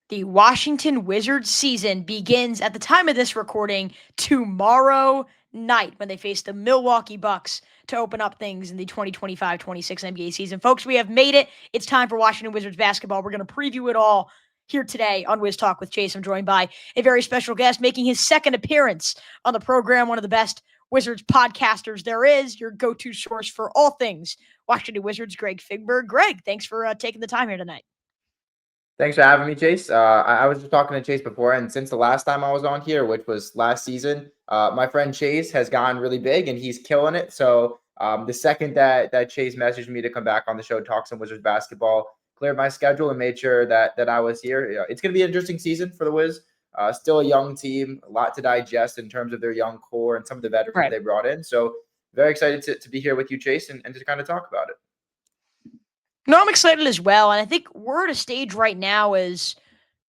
The Washington Wizards season begins at the time of this recording tomorrow night when they face the Milwaukee Bucks to open up things in the 2025-26 NBA season. Folks, we have made it. It's time for Washington Wizards basketball. We're going to preview it all here today on Wiz Talk with Chase. I'm joined by a very special guest making his second appearance on the program, one of the best Wizards podcasters there is, your go-to source for all things Washington Wizards, Greg Finberg. Greg, thanks for taking the time here tonight. Thanks for having me, Chase. I was just talking to Chase before, and since the last time I was on here, which was last season, my friend Chase has gotten really big, and he's killing it. So the second that Chase messaged me to come back on the show, talk some Wizards basketball, cleared my schedule and made sure that I was here. It's going to be an interesting season for the Wiz. Still a young team, a lot to digest in terms of their young core and some of the veterans they brought in. So very excited to be here with you, Chase, and to kind of talk about it. No, I'm excited as well. And I think we're at a stage right now as,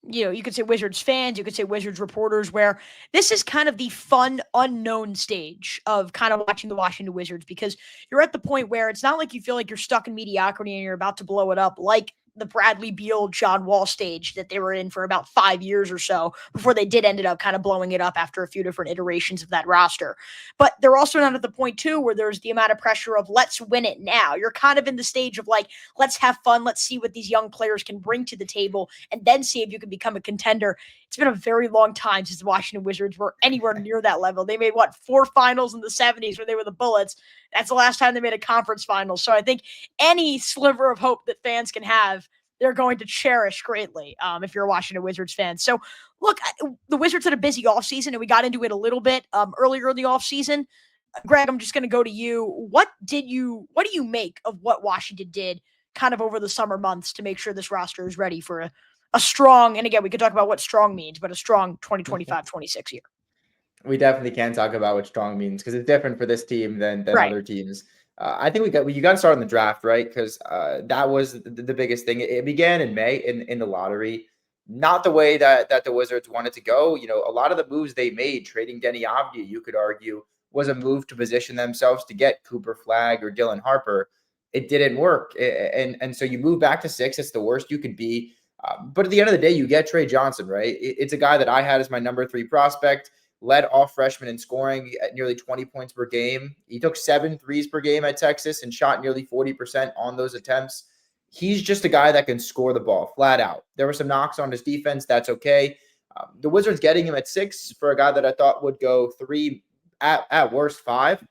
you could say Wizards fans, you could say Wizards reporters, where this is kind of the fun, unknown stage of kind of watching the Washington Wizards, because you're at the point where it's not like you feel like you're stuck in mediocrity and you're about to blow it up like the Bradley Beal, John Wall stage that they were in for about 5 years or so before they did ended up kind of blowing it up after a few different iterations of that roster. But they're also not at the point too where there's the amount of pressure of let's win it now. You're kind of in the stage of like, let's have fun. Let's see what these young players can bring to the table and then see if you can become a contender. It's been a very long time since the Washington Wizards were anywhere near that level. They made 4 finals in the 70s when they were the Bullets. That's the last time they made a conference final. So I think any sliver of hope that fans can have, they're going to cherish greatly if you're a Washington Wizards fan. So, look, the Wizards had a busy offseason, and we got into it a little bit earlier in the offseason. Greg, I'm just going to go to you. What do you make of what Washington did kind of over the summer months to make sure this roster is ready for a strong, and again, we could talk about what strong means, but a strong 2025-26 year? We definitely can talk about what strong means because it's different for this team than other teams. I think you got to start in the draft, right? Because that was the biggest thing. It began in May in the lottery, not the way that the Wizards wanted to go. A lot of the moves they made, trading Denny Avdia, you could argue, was a move to position themselves to get Cooper Flagg or Dylan Harper. It didn't work, and so you move back to 6. It's the worst you could be. But at the end of the day, you get Tre Johnson, right? It's a guy that I had as my number 3 prospect. Led off freshman in scoring at nearly 20 points per game. He took 7 threes per game at Texas and shot nearly 40% on those attempts. He's just a guy that can score the ball flat out. There were some knocks on his defense. That's okay. The Wizards getting him at 6 for a guy that I thought would go 3, at worst 5.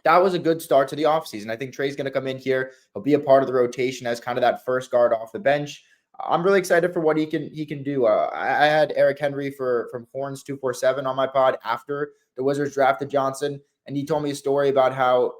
That was a good start to the offseason. I think Tre's going to come in here. He'll be a part of the rotation as kind of that first guard off the bench. I'm really excited for what he can do. I had Eric Henry from Horns 247 on my pod after the Wizards drafted Johnson, and he told me a story about how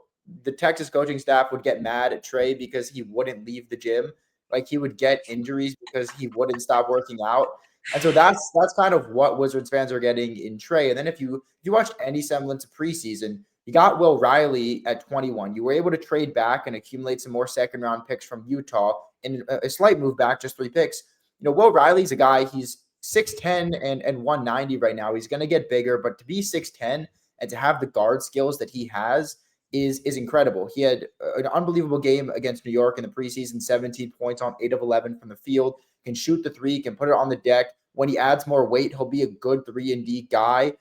the Texas coaching staff would get mad at Tre because he wouldn't leave the gym. Like he would get injuries because he wouldn't stop working out. And so that's kind of what Wizards fans are getting in Tre. And then if you watched any semblance of preseason, you got Will Riley at 21. You were able to trade back and accumulate some more second-round picks from Utah in a slight move back, just 3 picks. Will Riley's a guy, he's 6'10 and 190 right now. He's going to get bigger, but to be 6'10 and to have the guard skills that he has is incredible. He had an unbelievable game against New York in the preseason, 17 points on 8 of 11 from the field, can shoot the 3, can put it on the deck. When he adds more weight, he'll be a good 3-and-D guy.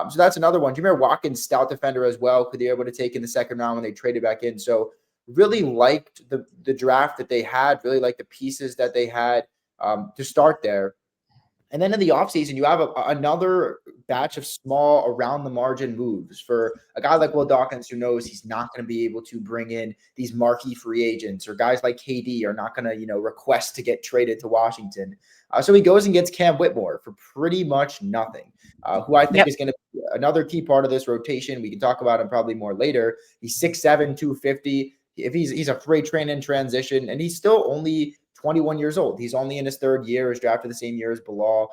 So that's another one. Jameer Watkins, stout defender as well, who they were able to take in the second round when they traded back in. So really liked the draft that they had, really liked the pieces that they had to start there. And then in the offseason, you have another batch of small around-the-margin moves for a guy like Will Dawkins, who knows he's not going to be able to bring in these marquee free agents, or guys like KD are not going to, request to get traded to Washington. So he goes and gets Cam Whitmore for pretty much nothing, who I think is going to be another key part of this rotation. We can talk about him probably more later. He's 6'7", 250. If he's a freight train in transition, and he's still only 21 years old. He's only in his 3rd year. He's drafted the same year as Bilal.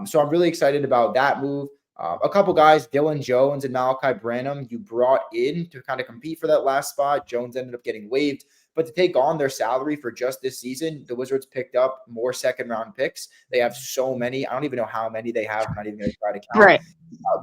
So I'm really excited about that move. A couple guys, Dylan Jones and Malachi Branham, you brought in to kind of compete for that last spot. Jones ended up getting waived. But to take on their salary for just this season, the Wizards picked up more second-round picks. They have so many. I don't even know how many they have. I'm not even going to try to count. Right.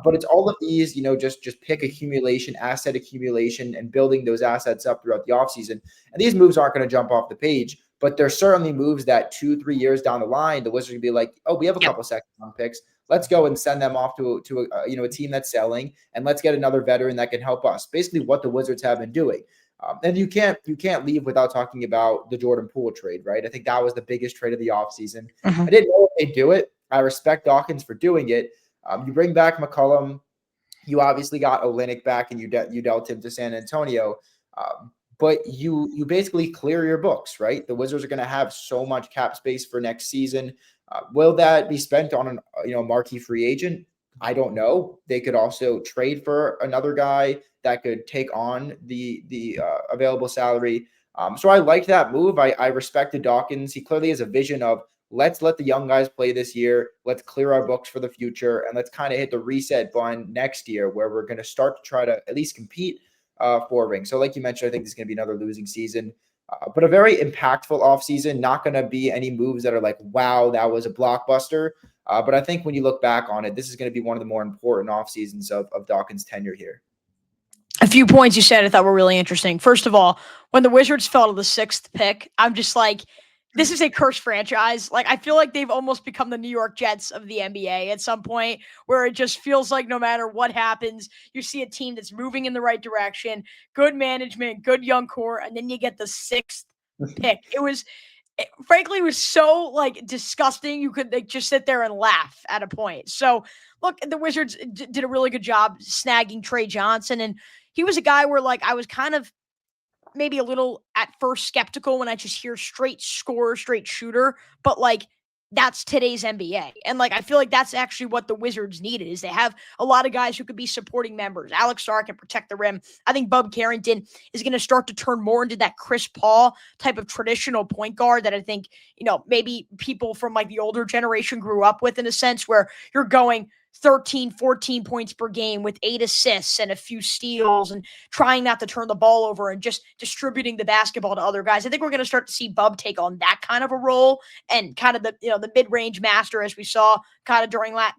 But it's all of these, just pick accumulation, asset accumulation, and building those assets up throughout the offseason. And these moves aren't going to jump off the page. But there's certainly moves that 2-3 years down the line, the Wizards would be like, oh, we have a couple second round picks. Let's go and send them off to a team that's selling, and let's get another veteran that can help us. Basically, what the Wizards have been doing. And you can't leave without talking about the Jordan Poole trade, right? I think that was the biggest trade of the offseason. I didn't know if they'd do it. I respect Dawkins for doing it. You bring back McCollum. You obviously got Olynyk back, and you dealt him to San Antonio. But you basically clear your books, right? The Wizards are going to have so much cap space for next season. Will that be spent on a marquee free agent? I don't know. They could also trade for another guy that could take on the available salary. So I liked that move. I respected Dawkins. He clearly has a vision of let's let the young guys play this year. Let's clear our books for the future, and let's kind of hit the reset button next year, where we're going to start to try to at least compete for a ring. So like you mentioned, I think this is going to be another losing season, but a very impactful offseason. Not going to be any moves that are like, wow, that was a blockbuster. But I think when you look back on it, this is going to be one of the more important off seasons of Dawkins' tenure here. A few points you said I thought were really interesting. First of all, when the Wizards fell to the 6th pick, I'm just like, this is a cursed franchise. Like, I feel like they've almost become the New York Jets of the NBA at some point, where it just feels like no matter what happens, you see a team that's moving in the right direction, good management, good young core, and then you get the 6th pick. Frankly, it was so like disgusting. You could just sit there and laugh at a point. So look, the Wizards did a really good job snagging Tre Johnson. And he was a guy where like, I was kind of maybe a little at first skeptical when I just hear straight scorer, straight shooter, but like, that's today's NBA. And like, I feel like that's actually what the Wizards needed, is they have a lot of guys who could be supporting members. Alex Sarr can protect the rim. I think Bub Carrington is going to start to turn more into that Chris Paul type of traditional point guard that I think, maybe people from like the older generation grew up with, in a sense, where you're going 13, 14 points per game with 8 assists and a few steals and trying not to turn the ball over and just distributing the basketball to other guys. I think we're going to start to see Bub take on that kind of a role, and kind of the mid-range master, as we saw kind of during that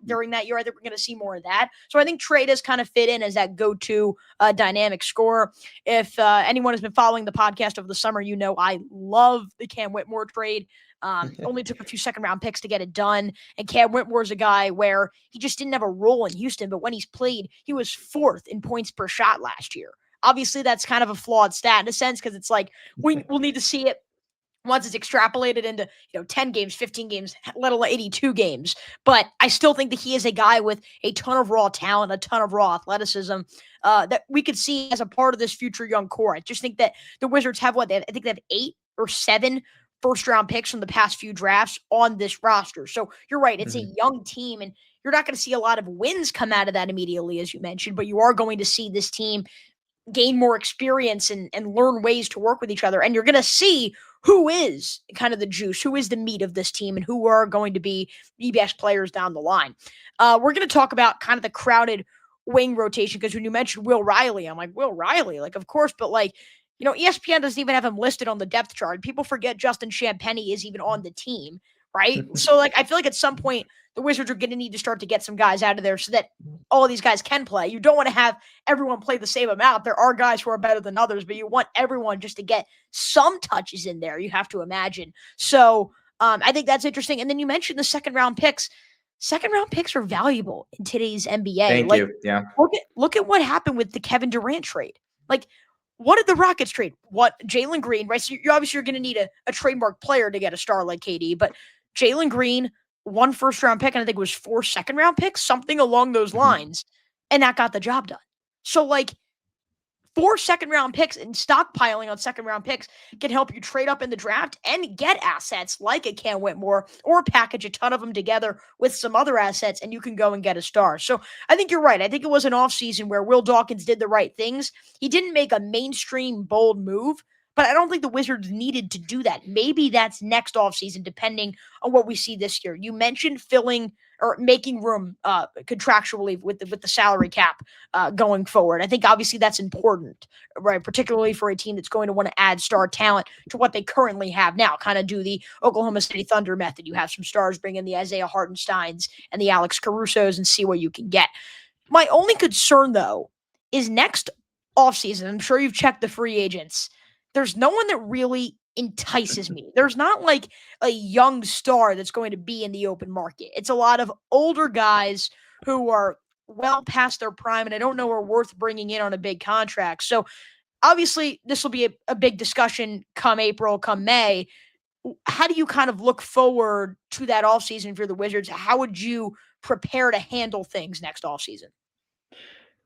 year. I think we're going to see more of that. So I think Tre does kind of fit in as that go-to dynamic scorer. If anyone has been following the podcast over the summer, I love the Cam Whitmore trade. Only took a few second-round picks to get it done. And Cam Whitmore's a guy where he just didn't have a role in Houston, but when he's played, he was 4th in points per shot last year. Obviously, that's kind of a flawed stat in a sense, because it's like we'll need to see it once it's extrapolated into 10 games, 15 games, let alone 82 games. But I still think that he is a guy with a ton of raw talent, a ton of raw athleticism that we could see as a part of this future young core. I just think that the Wizards have I think they have 8 or 7 first-round picks from the past few drafts on this roster. So you're right, it's a young team, and you're not going to see a lot of wins come out of that immediately, as you mentioned, but you are going to see this team gain more experience and learn ways to work with each other. And you're going to see who is kind of the juice, who is the meat of this team, and who are going to be the best players down the line. We're going to talk about kind of the crowded wing rotation, because when you mentioned Will Riley, I'm like, Will Riley? Like, of course, but like, ESPN doesn't even have him listed on the depth chart. People forget Justin Champagnie is even on the team, right? So, like, I feel like at some point, the Wizards are going to need to start to get some guys out of there so that all of these guys can play. You don't want to have everyone play the same amount. There are guys who are better than others, but you want everyone just to get some touches in there, you have to imagine. So, I think that's interesting. And then you mentioned the second-round picks. Second-round picks are valuable in today's NBA. Thank you. Yeah. Look at what happened with the Kevin Durant trade. Like, what did the Rockets trade? What, Jalen Green, right? So you're obviously going to need a trademark player to get a star like KD, but Jalen Green, 1 first-round pick, and I think it was 4 second-round picks, something along those lines, and that got the job done. So, like, 4 second-round picks and stockpiling on second-round picks can help you trade up in the draft and get assets like a Cam Whitmore, or package a ton of them together with some other assets, and you can go and get a star. So I think you're right. I think it was an offseason where Will Dawkins did the right things. He didn't make a mainstream, bold move, but I don't think the Wizards needed to do that. Maybe that's next offseason, depending on what we see this year. You mentioned filling or making room contractually with the salary cap going forward. I think obviously that's important, right? Particularly for a team that's going to want to add star talent to what they currently have now. Kind of do the Oklahoma City Thunder method. You have some stars, bring in the Isaiah Hartensteins and the Alex Carusos and see what you can get. My only concern, though, is next offseason. I'm sure you've checked the free agents. There's no one that really entices me. There's not like a young star that's going to be in the open market. It's a lot of older guys who are well past their prime and I don't know are worth bringing in on a big contract. So obviously this will be a big discussion come April, come May. How do you kind of look forward to that offseason for the Wizards? How would you prepare to handle things next offseason?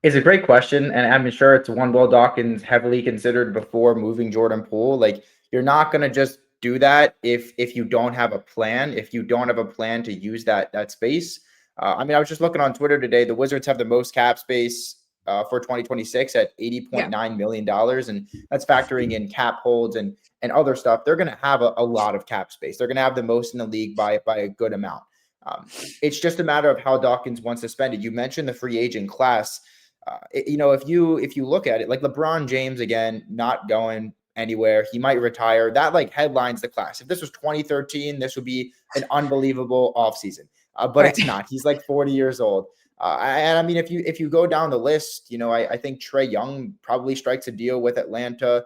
It's a great question, and I'm sure it's one Will Dawkins heavily considered before moving Jordan Poole. Like, you're not going to just do that if you don't have a plan. If you don't have a plan to use that space. I mean, I was just looking on Twitter today. The Wizards have the most cap space for 2026 at $80.9 million, and that's factoring in cap holds and other stuff. They're going to have a lot of cap space. They're going to have the most in the league by a good amount. It's just a matter of how Dawkins wants to spend it. You mentioned the free agent class. If you look at it, like LeBron James again, not going anywhere, he might retire. That like headlines the class. If this was 2013, this would be an unbelievable offseason. But It's not. He's like 40 years old. And I mean, if you go down the list, I think Tre Young probably strikes a deal with Atlanta.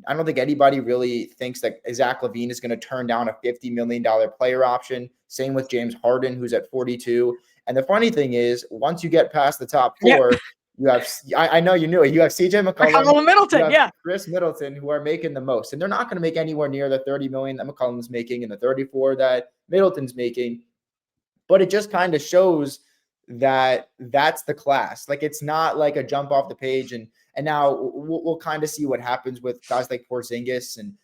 I don't think anybody really thinks that Zach LaVine is going to turn down a $50 million player option. Same with James Harden, who's at 42. And the funny thing is, once you get past the top four, you have, I know you knew it. You have CJ McCollum, Middleton, Chris Middleton, who are making the most. And they're not going to make anywhere near the 30 million that McCollum's making and the 34 that Middleton's making. But it just kind of shows that that's the class. Like, it's not like a jump off the page. And now we'll kind of see what happens with guys like Porzingis and,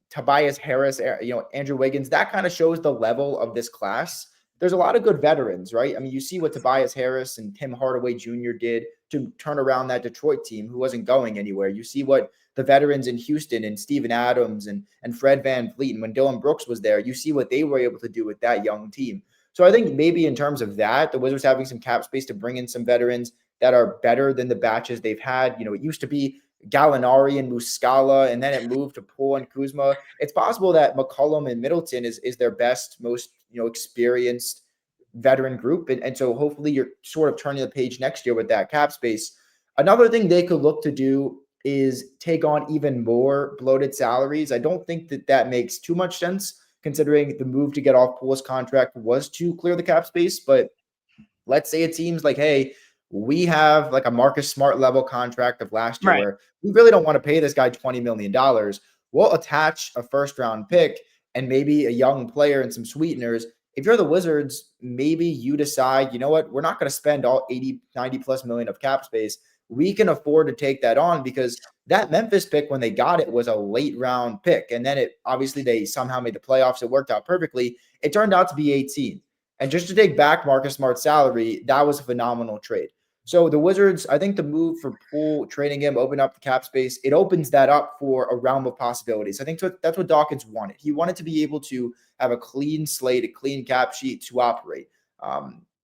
Tobias Harris, Andrew Wiggins. That kind of shows the level of this class. There's a lot of good veterans, right? I mean, you see what Tobias Harris and Tim Hardaway Jr. did to turn around that Detroit team who wasn't going anywhere. You see what the veterans in Houston and Steven Adams and Fred VanVleet, and when Dylan Brooks was there, you see what they were able to do with that young team. So I think maybe in terms of that, the Wizards having some cap space to bring in some veterans that are better than the batches they've had. It used to be Gallinari and Muscala, and then it moved to Poole and Kuzma. It's possible that McCollum and Middleton is their best, most experienced veteran group. And so hopefully you're sort of turning the page next year with that cap space. Another thing they could look to do is take on even more bloated salaries. I don't think that makes too much sense considering the move to get off Poole's contract was to clear the cap space. But let's say it seems like, hey, we have like a Marcus Smart level contract of last year where we really don't want to pay this guy $20 million. We'll attach a first round pick and maybe a young player and some sweeteners. If you're the Wizards, maybe you decide, you know what, we're not going to spend all 80, 90 plus million of cap space. We can afford to take that on because that Memphis pick, when they got it, was a late round pick. And then obviously they somehow made the playoffs. It worked out perfectly. It turned out to be 18. And just to take back Marcus Smart's salary, that was a phenomenal trade. So the Wizards, I think the move for Poole, trading him, open up the cap space, it opens that up for a realm of possibilities. I think that's what Dawkins wanted. He wanted to be able to have a clean slate, a clean cap sheet to operate.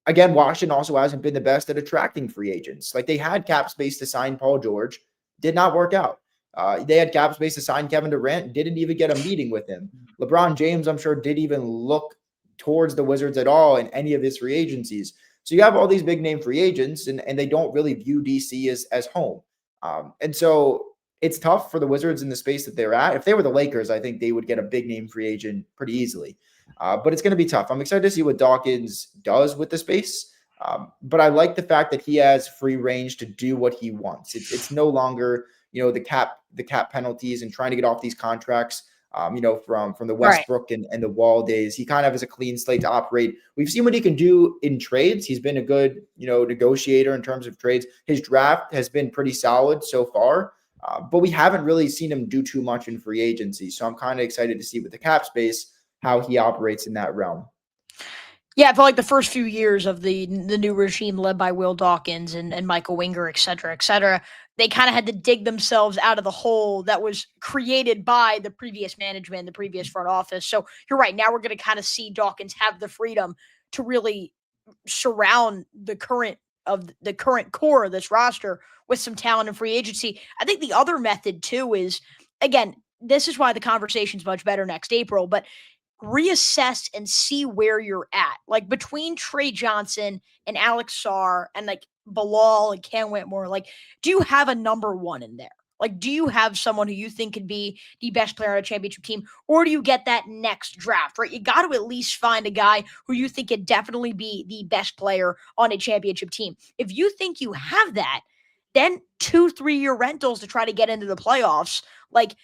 Again, Washington also hasn't been the best at attracting free agents. Like, they had cap space to sign Paul George, did not work out. They had cap space to sign Kevin Durant, didn't even get a meeting with him. LeBron James, I'm sure, didn't even look towards the Wizards at all in any of his free agencies. So you have all these big name free agents, and they don't really view DC as home. And so it's tough for the Wizards in the space that they're at. If they were the Lakers, I think they would get a big name free agent pretty easily. But it's going to be tough. I'm excited to see what Dawkins does with the space. But I like the fact that he has free range to do what he wants. It's no longer, the cap penalties and trying to get off these contracts. From the Westbrook and the Wall days. He kind of has a clean slate to operate. We've seen what he can do in trades. He's been a good, negotiator in terms of trades. His draft has been pretty solid so far, but we haven't really seen him do too much in free agency. So I'm kind of excited to see with the cap space how he operates in that realm. Yeah, I feel like the first few years of the new regime led by Will Dawkins and Michael Winger, et cetera, they kind of had to dig themselves out of the hole that was created by the previous management, the previous front office. So you're right. Now we're going to kind of see Dawkins have the freedom to really surround the current core of this roster with some talent and free agency. I think the other method too is, again, this is why the conversation's much better next April, but reassess and see where you're at. Like, between Tre Johnson and Alex Sarr and like Bilal and Cam Whitmore, like, do you have a number one in there? Like, do you have someone who you think could be the best player on a championship team, or do you get that next draft, right? You got to at least find a guy who you think could definitely be the best player on a championship team. If you think you have that, then 2-3 year rentals to try to get into the playoffs, like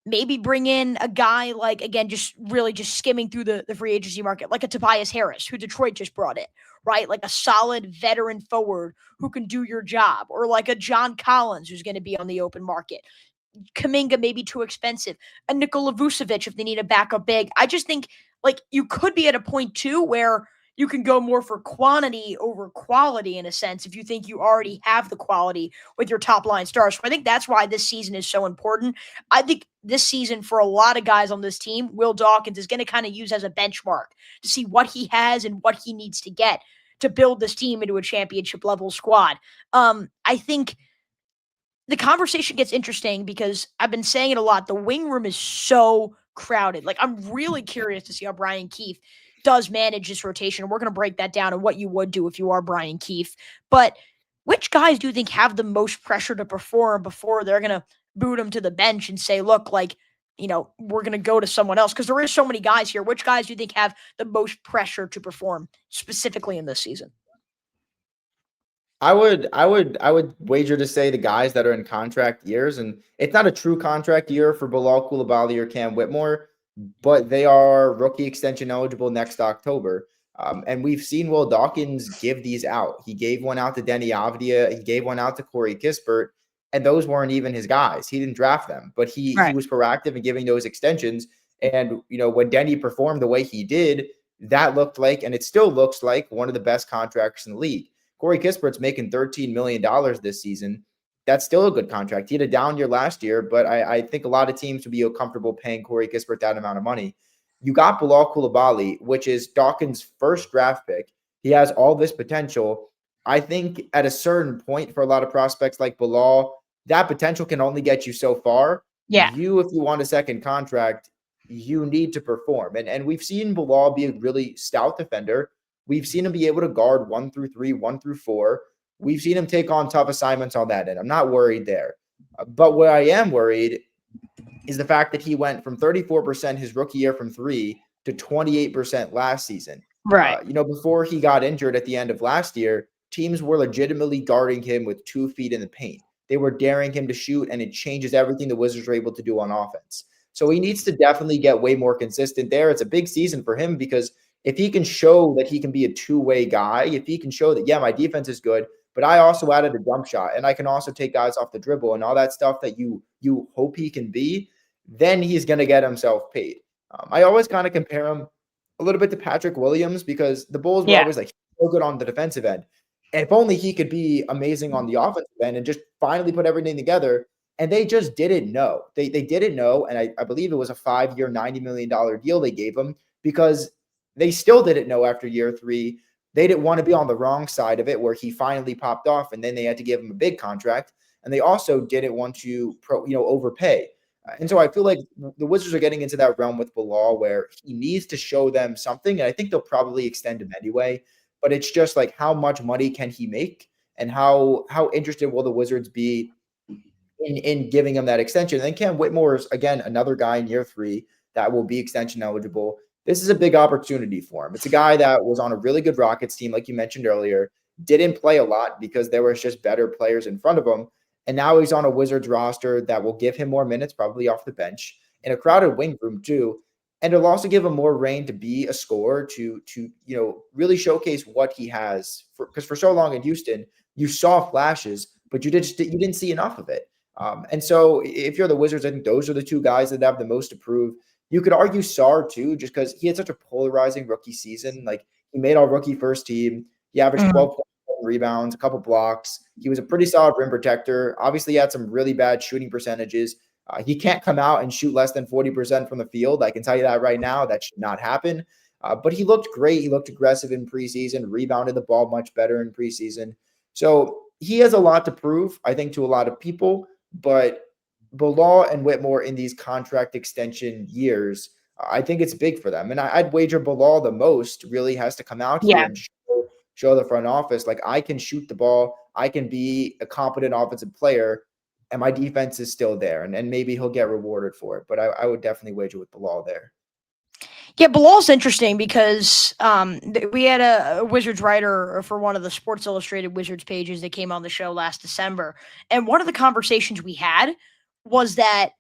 maybe bring in a guy like, again, just really just skimming through the free agency market, like a Tobias Harris, who Detroit just brought in, right? Like a solid veteran forward who can do your job, or like a John Collins who's going to be on the open market. Kaminga maybe too expensive. A Nikola Vucevic if they need a backup big. I just think like you could be at a point too where you can go more for quantity over quality in a sense if you think you already have the quality with your top line stars. So I think that's why this season is so important. I think this season for a lot of guys on this team, Will Dawkins is going to kind of use as a benchmark to see what he has and what he needs to get to build this team into a championship level squad. I think the conversation gets interesting because I've been saying it a lot. The wing room is so crowded. Like, I'm really curious to see how Brian Keefe does manage this rotation. We're going to break that down and what you would do if you are Brian Keefe. But which guys do you think have the most pressure to perform before they're going to boot them to the bench and say, look, like, we're going to go to someone else? Because there is so many guys here. Which guys do you think have the most pressure to perform specifically in this season? I would wager to say the guys that are in contract years, and it's not a true contract year for Bilal Coulibaly or Cam Whitmore, but they are rookie extension eligible next October. And we've seen Will Dawkins give these out. He gave one out to Denny Avdia. He gave one out to Corey Kispert, and those weren't even his guys. He didn't draft them, but he was proactive in giving those extensions. And when Denny performed the way he did, that looked like, and it still looks like, one of the best contracts in the league. Corey Kispert's making $13 million this season. That's still a good contract. He had a down year last year, but I think a lot of teams would be comfortable paying Corey Kispert that amount of money. You got Bilal Coulibaly, which is Dawkins' first draft pick. He has all this potential. I think at a certain point for a lot of prospects like Bilal, that potential can only get you so far. Yeah. If you want a second contract, you need to perform. And we've seen Bilal be a really stout defender. We've seen him be able to guard 1 through 3, 1 through 4. We've seen him take on tough assignments on that end. I'm not worried there. But where I am worried is the fact that he went from 34% his rookie year from 3 to 28% last season. Right. Before he got injured at the end of last year, teams were legitimately guarding him with 2 feet in the paint. They were daring him to shoot, and it changes everything the Wizards are able to do on offense. So he needs to definitely get way more consistent there. It's a big season for him because if he can show that he can be a two-way guy, if he can show that, yeah, my defense is good, but I also added a jump shot and I can also take guys off the dribble and all that stuff that you hope he can be, then he's going to get himself paid. I always kind of compare him a little bit to Patrick Williams because the Bulls were always like so good on the defensive end. And if only he could be amazing on the offensive end and just finally put everything together. And they just didn't know. They didn't know. And I believe it was a 5-year, $90 million deal they gave him because they still didn't know after year 3. They didn't want to be on the wrong side of it where he finally popped off and then they had to give him a big contract. And they also didn't want to overpay. And so I feel like the Wizards are getting into that realm with Bilal where he needs to show them something. And I think they'll probably extend him anyway. But it's just like, how much money can he make? And how interested will the Wizards be in giving him that extension? And then Cam Whitmore is, again, another guy in year 3 that will be extension eligible. This is a big opportunity for him. It's a guy that was on a really good Rockets team, like you mentioned earlier, didn't play a lot because there was just better players in front of him. And now he's on a Wizards roster that will give him more minutes, probably off the bench, in a crowded wing room too. And it'll also give him more reign to be a scorer, to really showcase what he has. Because for so long in Houston, you saw flashes, but you didn't see enough of it. And so if you're the Wizards, I think those are the two guys that have the most to prove. You could argue Sarr too, just because he had such a polarizing rookie season. Like, he made all rookie first team. He averaged 12 rebounds, a couple blocks. He was a pretty solid rim protector. Obviously, he had some really bad shooting percentages. He can't come out and shoot less than 40% from the field. I can tell you that right now. That should not happen. But he looked great. He looked aggressive in preseason, rebounded the ball much better in preseason. So he has a lot to prove, I think, to a lot of people. But Bilal and Whitmore in these contract extension years, I think it's big for them. And I'd wager Bilal the most really has to come out here and show the front office, like, I can shoot the ball. I can be a competent offensive player. and my defense is still there, and maybe he'll get rewarded for it. But I would definitely wager with Bilal there. Yeah, Bilal's interesting because we had a Wizards writer for one of the Sports Illustrated Wizards pages that came on the show last December, and one of the conversations we had was that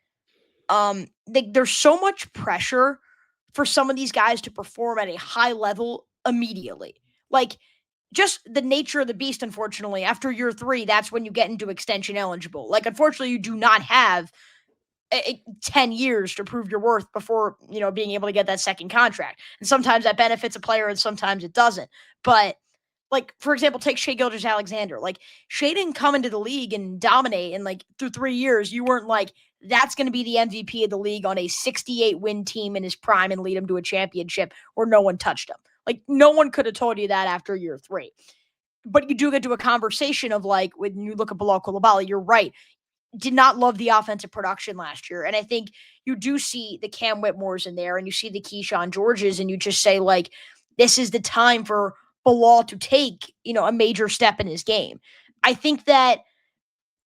there's so much pressure for some of these guys to perform at a high level immediately. Like, just the nature of the beast, unfortunately, after year 3, that's when you get into extension eligible. Like, unfortunately, you do not have 10 years to prove your worth before, being able to get that second contract. And sometimes that benefits a player and sometimes it doesn't. But, like, for example, take Shai Gilgeous-Alexander. Like, Shai didn't come into the league and dominate, and like through 3 years, you weren't like, that's going to be the MVP of the league on a 68 win team in his prime and lead him to a championship where no one touched him. Like, no one could have told you that after year 3. But you do get to a conversation of, like, when you look at Bilal Coulibaly, you're right. Did not love the offensive production last year. And I think you do see the Cam Whitmores in there and you see the Keyshawn Georges, and you just say, like, this is the time for Bilal to take, a major step in his game. I think that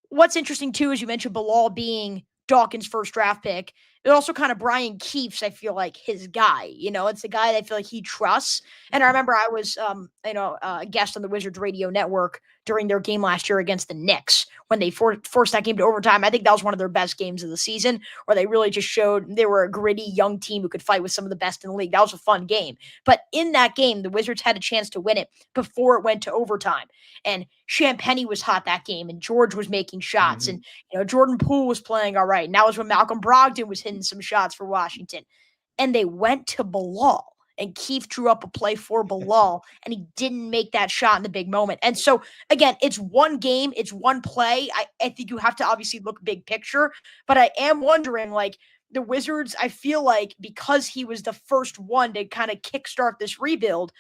what's interesting too is you mentioned Bilal being Dawkins' first draft pick. It's also kind of Brian Keefe's, I feel like, his guy. It's a guy that I feel like he trusts. And I remember I was, a guest on the Wizards radio network during their game last year against the Knicks when they forced that game to overtime. I think that was one of their best games of the season, where they really just showed they were a gritty young team who could fight with some of the best in the league. That was a fun game. But in that game, the Wizards had a chance to win it before it went to overtime. And Champagnie was hot that game, and George was making shots, and Jordan Poole was playing all right. And that was when Malcolm Brogdon was hitting some shots for Washington. And they went to Bilal, and Keefe drew up a play for Bilal, and he didn't make that shot in the big moment. And so, again, it's one game, it's one play. I think you have to obviously look big picture, but I am wondering, like, the Wizards, I feel like, because he was the first one to kind of kickstart this rebuild,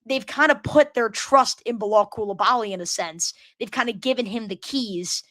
they've kind of put their trust in Bilal Coulibaly in a sense. They've kind of given him the keys.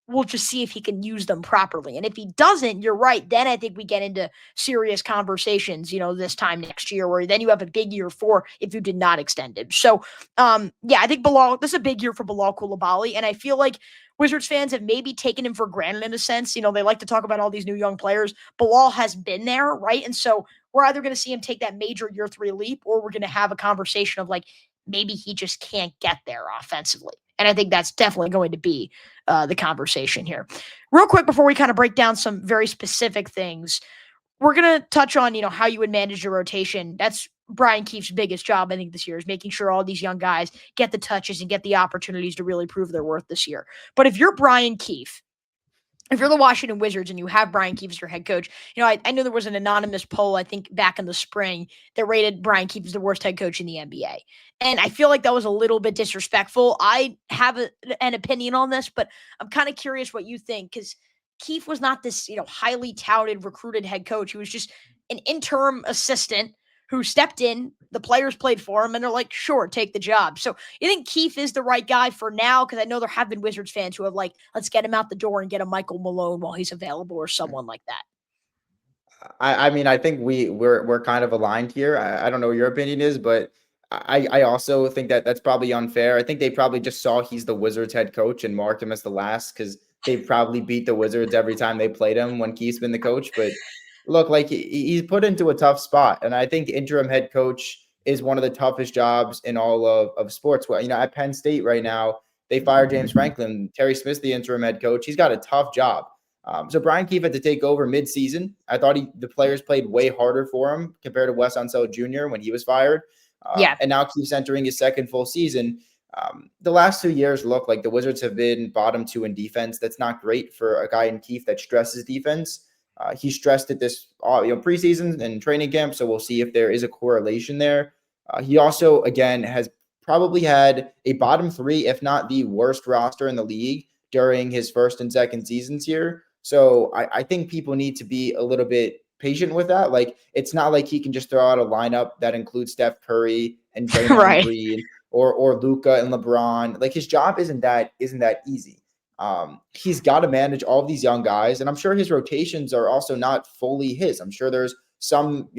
We'll just see if he can use them properly. And if he doesn't, you're right. Then I think we get into serious conversations, this time next year, where then you have a big year 4 if you did not extend him. So, I think this is a big year for Bilal Coulibaly. And I feel like Wizards fans have maybe taken him for granted in a sense. They like to talk about all these new young players. Bilal has been there, right? And so we're either going to see him take that major year 3 leap, or we're going to have a conversation of, like, maybe he just can't get there offensively. And I think that's definitely going to be the conversation here. Real quick, before we kind of break down some very specific things, we're going to touch on, how you would manage your rotation. That's Brian Keefe's biggest job, I think, this year, is making sure all these young guys get the touches and get the opportunities to really prove their worth this year. But if you're Brian Keefe, if you're the Washington Wizards and you have Brian Keefe as your head coach, I know there was an anonymous poll, I think, back in the spring that rated Brian Keefe as the worst head coach in the NBA. And I feel like that was a little bit disrespectful. I have an opinion on this, but I'm kind of curious what you think, because Keefe was not this, highly touted, recruited head coach. He was just an interim assistant who stepped in. The players played for him, and they're like, sure, take the job. So you think Keefe is the right guy for now? Because I know there have been Wizards fans who have, like, let's get him out the door and get a Michael Malone while he's available, or someone like that. I mean, I think we're kind of aligned here. I don't know what your opinion is, but I also think that that's probably unfair. I think they probably just saw he's the Wizards head coach and marked him as the last, because they probably beat the Wizards every time they played him when Keith's been the coach. But look, like, he's put into a tough spot, and I think interim head coach is one of the toughest jobs in all of sports. Well, at Penn State right now, they fired James Franklin. Terry Smith's the interim head coach. He's got a tough job. So Brian Keefe had to take over mid-season. I thought the players played way harder for him compared to Wes Unseld Jr. when he was fired. And now Keefe's entering his second full season. The last 2 years look like the Wizards have been bottom 2 in defense. That's not great for a guy in Keefe that stresses defense. He stressed it this preseason and training camp, so we'll see if there is a correlation there. He also, again, has probably had a bottom 3, if not the worst roster in the league during his first and second seasons here. So I think people need to be a little bit patient with that. Like, it's not like he can just throw out a lineup that includes Steph Curry and Draymond Green or Luka and LeBron. Like, his job isn't that easy. He's got to manage all of these young guys, and I'm sure his rotations are also not fully his. I'm sure there's some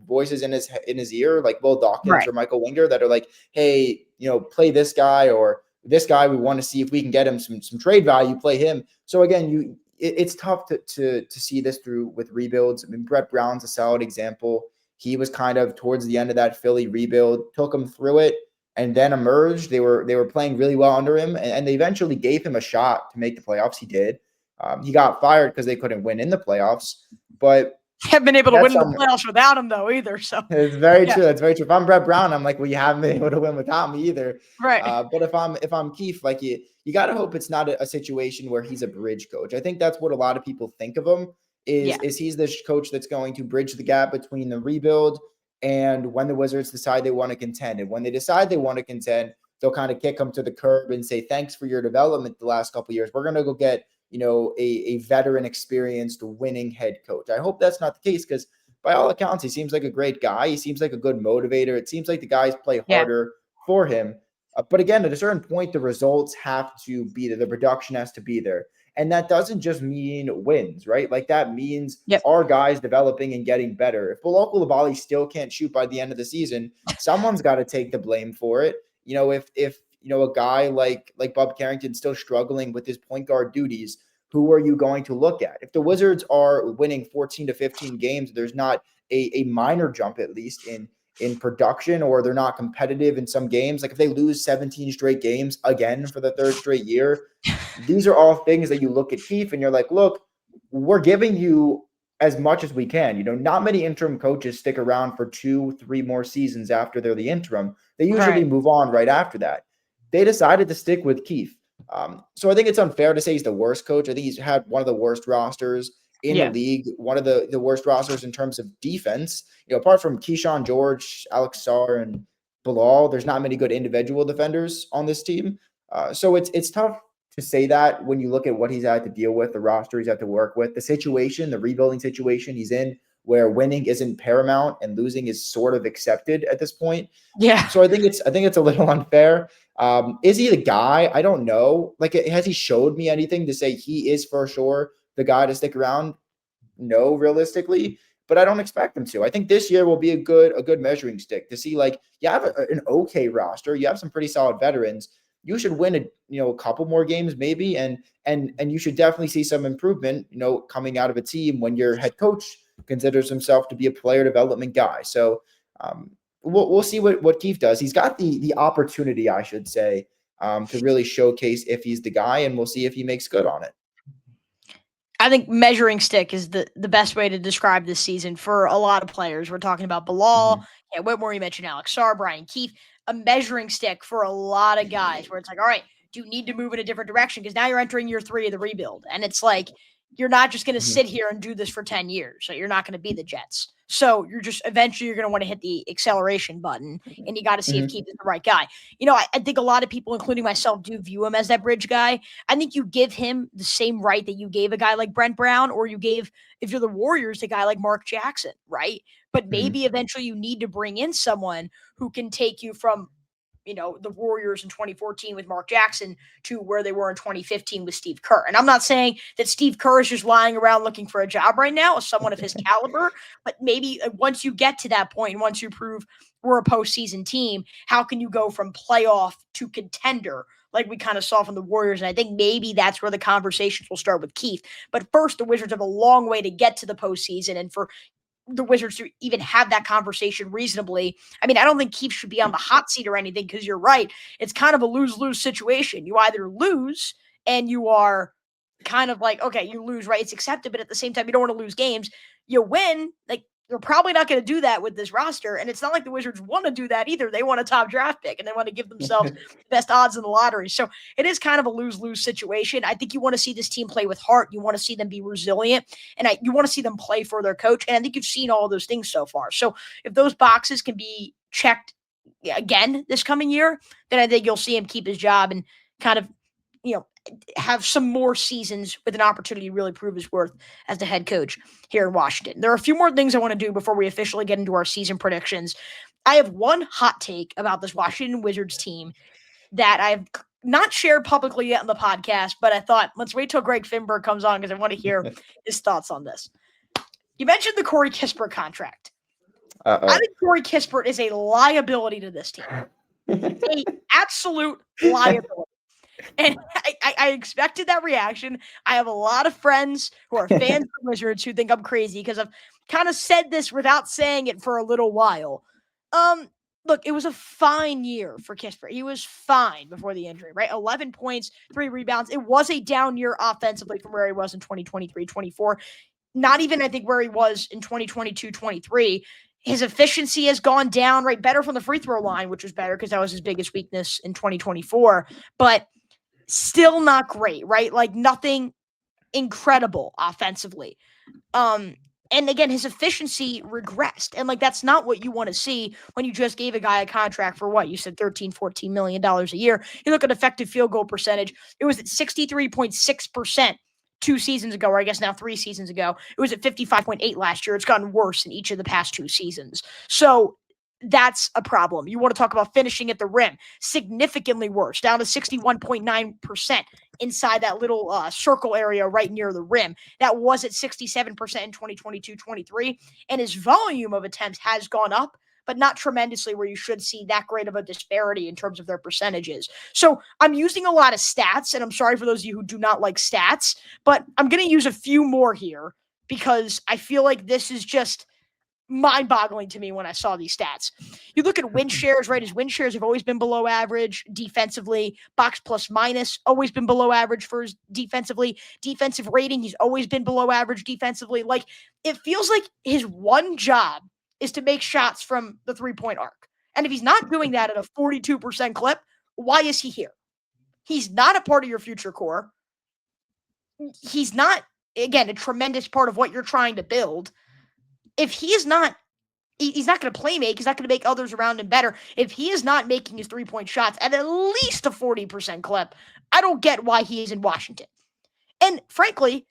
voices in his ear, like Will Dawkins or Michael Winger, that are like, hey, play this guy, or this guy, we want to see if we can get him some trade value, play him. So again, it's tough to see this through with rebuilds. I mean, Brett Brown's a solid example. He was kind of towards the end of that Philly rebuild, took him through it, and then emerged. They were playing really well under him, and they eventually gave him a shot to make the playoffs. He did. He got fired because they couldn't win in the playoffs, but haven't been able to win in the playoffs without him though either. So it's very true. That's very true. If I'm Brett Brown, I'm like, well, you haven't been able to win without me either. Right. But if I'm Keefe, like you got to hope it's not a situation where he's a bridge coach. I think that's what a lot of people think of him is he's this coach that's going to bridge the gap between the rebuild and when the Wizards decide they want to contend. And when they decide they want to contend, they'll kind of kick him to the curb and say, thanks for your development the last couple of years. We're going to go get, a veteran, experienced, winning head coach. I hope that's not the case because by all accounts, he seems like a great guy. He seems like a good motivator. It seems like the guys play harder for him. But again, at a certain point, the results have to be there. The production has to be there. And that doesn't just mean wins, right? Like that means our guys developing and getting better. If Bilal Coulibaly still can't shoot by the end of the season, someone's got to take the blame for it. If a guy like Bob Carrington's still struggling with his point guard duties, who are you going to look at? If the Wizards are winning 14 to 15 games, there's not a minor jump, at least in production, or they're not competitive in some games. Like if they lose 17 straight games again for the third straight year, these are all things that you look at Keefe and you're like, look, we're giving you as much as we can. Not many interim coaches stick around for 2-3 more seasons after they're the interim. They usually move on right after that. They decided to stick with Keefe. So I think it's unfair to say he's the worst coach. I think he's had one of the worst rosters in the league, one of the worst rosters in terms of defense. Apart from Keyshawn George, Alex Sarr, and Bilal, there's not many good individual defenders on this team. So it's tough to say that when you look at what he's had to deal with, the roster he's had to work with, the situation, the rebuilding situation he's in, where winning isn't paramount and losing is sort of accepted at this point. Yeah. So I think it's a little unfair. Is he the guy? I don't know. Like, has he showed me anything to say he is for sure the guy to stick around? No, realistically, but I don't expect him to. I think this year will be a good measuring stick to see, like, you have an okay roster. You have some pretty solid veterans. You should win a couple more games maybe, and you should definitely see some improvement, coming out of a team when your head coach considers himself to be a player development guy. So we'll see what Keefe does. He's got the opportunity, I should say, to really showcase if he's the guy, and we'll see if he makes good on it. I think measuring stick is the best way to describe this season for a lot of players. We're talking about Bilal, Whitmore, you mentioned Alex Sarr, Brian Keefe, a measuring stick for a lot of guys where it's like, all right, do you need to move in a different direction? Because now you're entering year 3 of the rebuild. And it's like, you're not just going to sit here and do this for 10 years. So you're not going to be the Jets. So eventually you're going to want to hit the acceleration button, and you got to see if Keefe is the right guy. I think a lot of people, including myself, do view him as that bridge guy. I think you give him the same right that you gave a guy like Brent Brown, or you gave, if you're the Warriors, a guy like Mark Jackson, right? But maybe eventually you need to bring in someone who can take you from, the Warriors in 2014 with Mark Jackson to where they were in 2015 with Steve Kerr. And I'm not saying that Steve Kerr is just lying around looking for a job right now as someone of his caliber, but maybe once you get to that point, once you prove we're a postseason team, how can you go from playoff to contender like we kind of saw from the Warriors? And I think maybe that's where the conversations will start with Keefe. But first, the Wizards have a long way to get to the postseason, and for the Wizards to even have that conversation reasonably. I mean, I don't think Keefe should be on the hot seat or anything, because you're right. It's kind of a lose-lose situation. You either lose and you are kind of like, okay, you lose, right? It's accepted, but at the same time, you don't want to lose games. You win, like, you're probably not going to do that with this roster. And it's not like the Wizards want to do that either. They want a top draft pick, and they want to give themselves the best odds in the lottery. So it is kind of a lose-lose situation. I think you want to see this team play with heart. You want to see them be resilient, and you want to see them play for their coach. And I think you've seen all of those things so far. So if those boxes can be checked again this coming year, then I think you'll see him keep his job and kind of, have some more seasons with an opportunity to really prove his worth as the head coach here in Washington. There are a few more things I want to do before we officially get into our season predictions. I have one hot take about this Washington Wizards team that I've not shared publicly yet on the podcast, but I thought, let's wait till Greg Finberg comes on because I want to hear his thoughts on this. You mentioned the Corey Kispert contract. I think Corey Kispert is a liability to this team. An absolute liability. And I expected that reaction. I have a lot of friends who are fans of the Wizards who think I'm crazy because I've kind of said this without saying it for a little while. Look, it was a fine year for Kispert. He was fine before the injury, right? 11 points, 3 rebounds. It was a down year offensively from where he was in 2023-24. Not even, I think, where he was in 2022-23. His efficiency has gone down, right? Better from the free throw line, which was better because that was his biggest weakness in 2024. But still not great, right? Like nothing incredible offensively. And again, his efficiency regressed. And like that's not what you want to see when you just gave a guy a contract for what? You said $13-14 million a year. You look at effective field goal percentage, it was at 63.6% 2 seasons ago, or I guess now 3 seasons ago. It was at 55.8 last year. It's gotten worse in each of the past 2 seasons. So that's a problem. You want to talk about finishing at the rim, significantly worse, down to 61.9% inside that little circle area right near the rim. That was at 67% in 2022-23, and his volume of attempts has gone up, but not tremendously where you should see that great of a disparity in terms of their percentages. So I'm using a lot of stats, and I'm sorry for those of you who do not like stats, but I'm going to use a few more here because I feel like this is just mind-boggling to me when I saw these stats. You look at win shares, right? His win shares have always been below average defensively. Box plus minus, always been below average for his defensively. Defensive rating, he's always been below average defensively. Like, it feels like his one job is to make shots from the three-point arc. And if he's not doing that at a 42% clip, why is he here? He's not a part of your future core. He's not, again, a tremendous part of what you're trying to build. If he is not, he's not going to play make. He's not going to make others around him better. If he is not making his three-point shots at least a 40% clip, I don't get why he is in Washington. And frankly,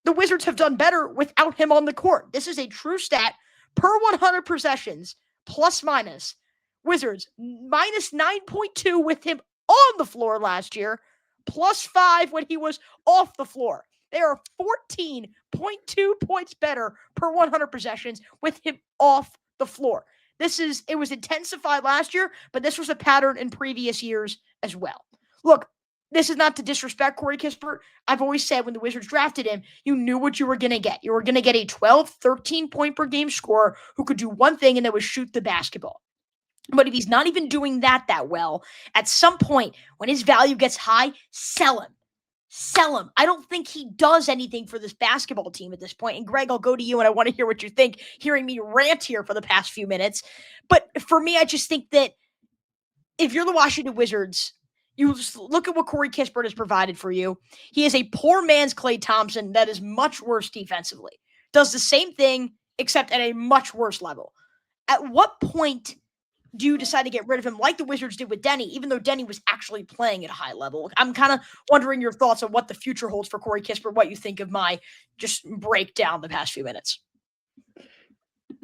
the Wizards have done better without him on the court. This is a true stat per 100 possessions, plus minus. Wizards minus 9.2 with him on the floor last year, plus 5 when he was off the floor. They are 14.2 points better per 100 possessions with him off the floor. It was intensified last year, but this was a pattern in previous years as well. Look, this is not to disrespect Corey Kispert. I've always said when the Wizards drafted him, you knew what you were going to get. You were going to get a 12, 13 point per game scorer who could do one thing, and that was shoot the basketball. But if he's not even doing that well, at some point when his value gets high, sell him. Sell him. I don't think he does anything for this basketball team at this point. And Greg, I'll go to you and I want to hear what you think, hearing me rant here for the past few minutes. But for me, I just think that if you're the Washington Wizards, you just look at what Corey Kispert has provided for you. He is a poor man's Klay Thompson that is much worse defensively. Does the same thing, except at a much worse level. At what point do you decide to get rid of him like the Wizards did with Denny, even though Denny was actually playing at a high level? I'm kind of wondering your thoughts on what the future holds for Corey Kispert, what you think of my just breakdown the past few minutes.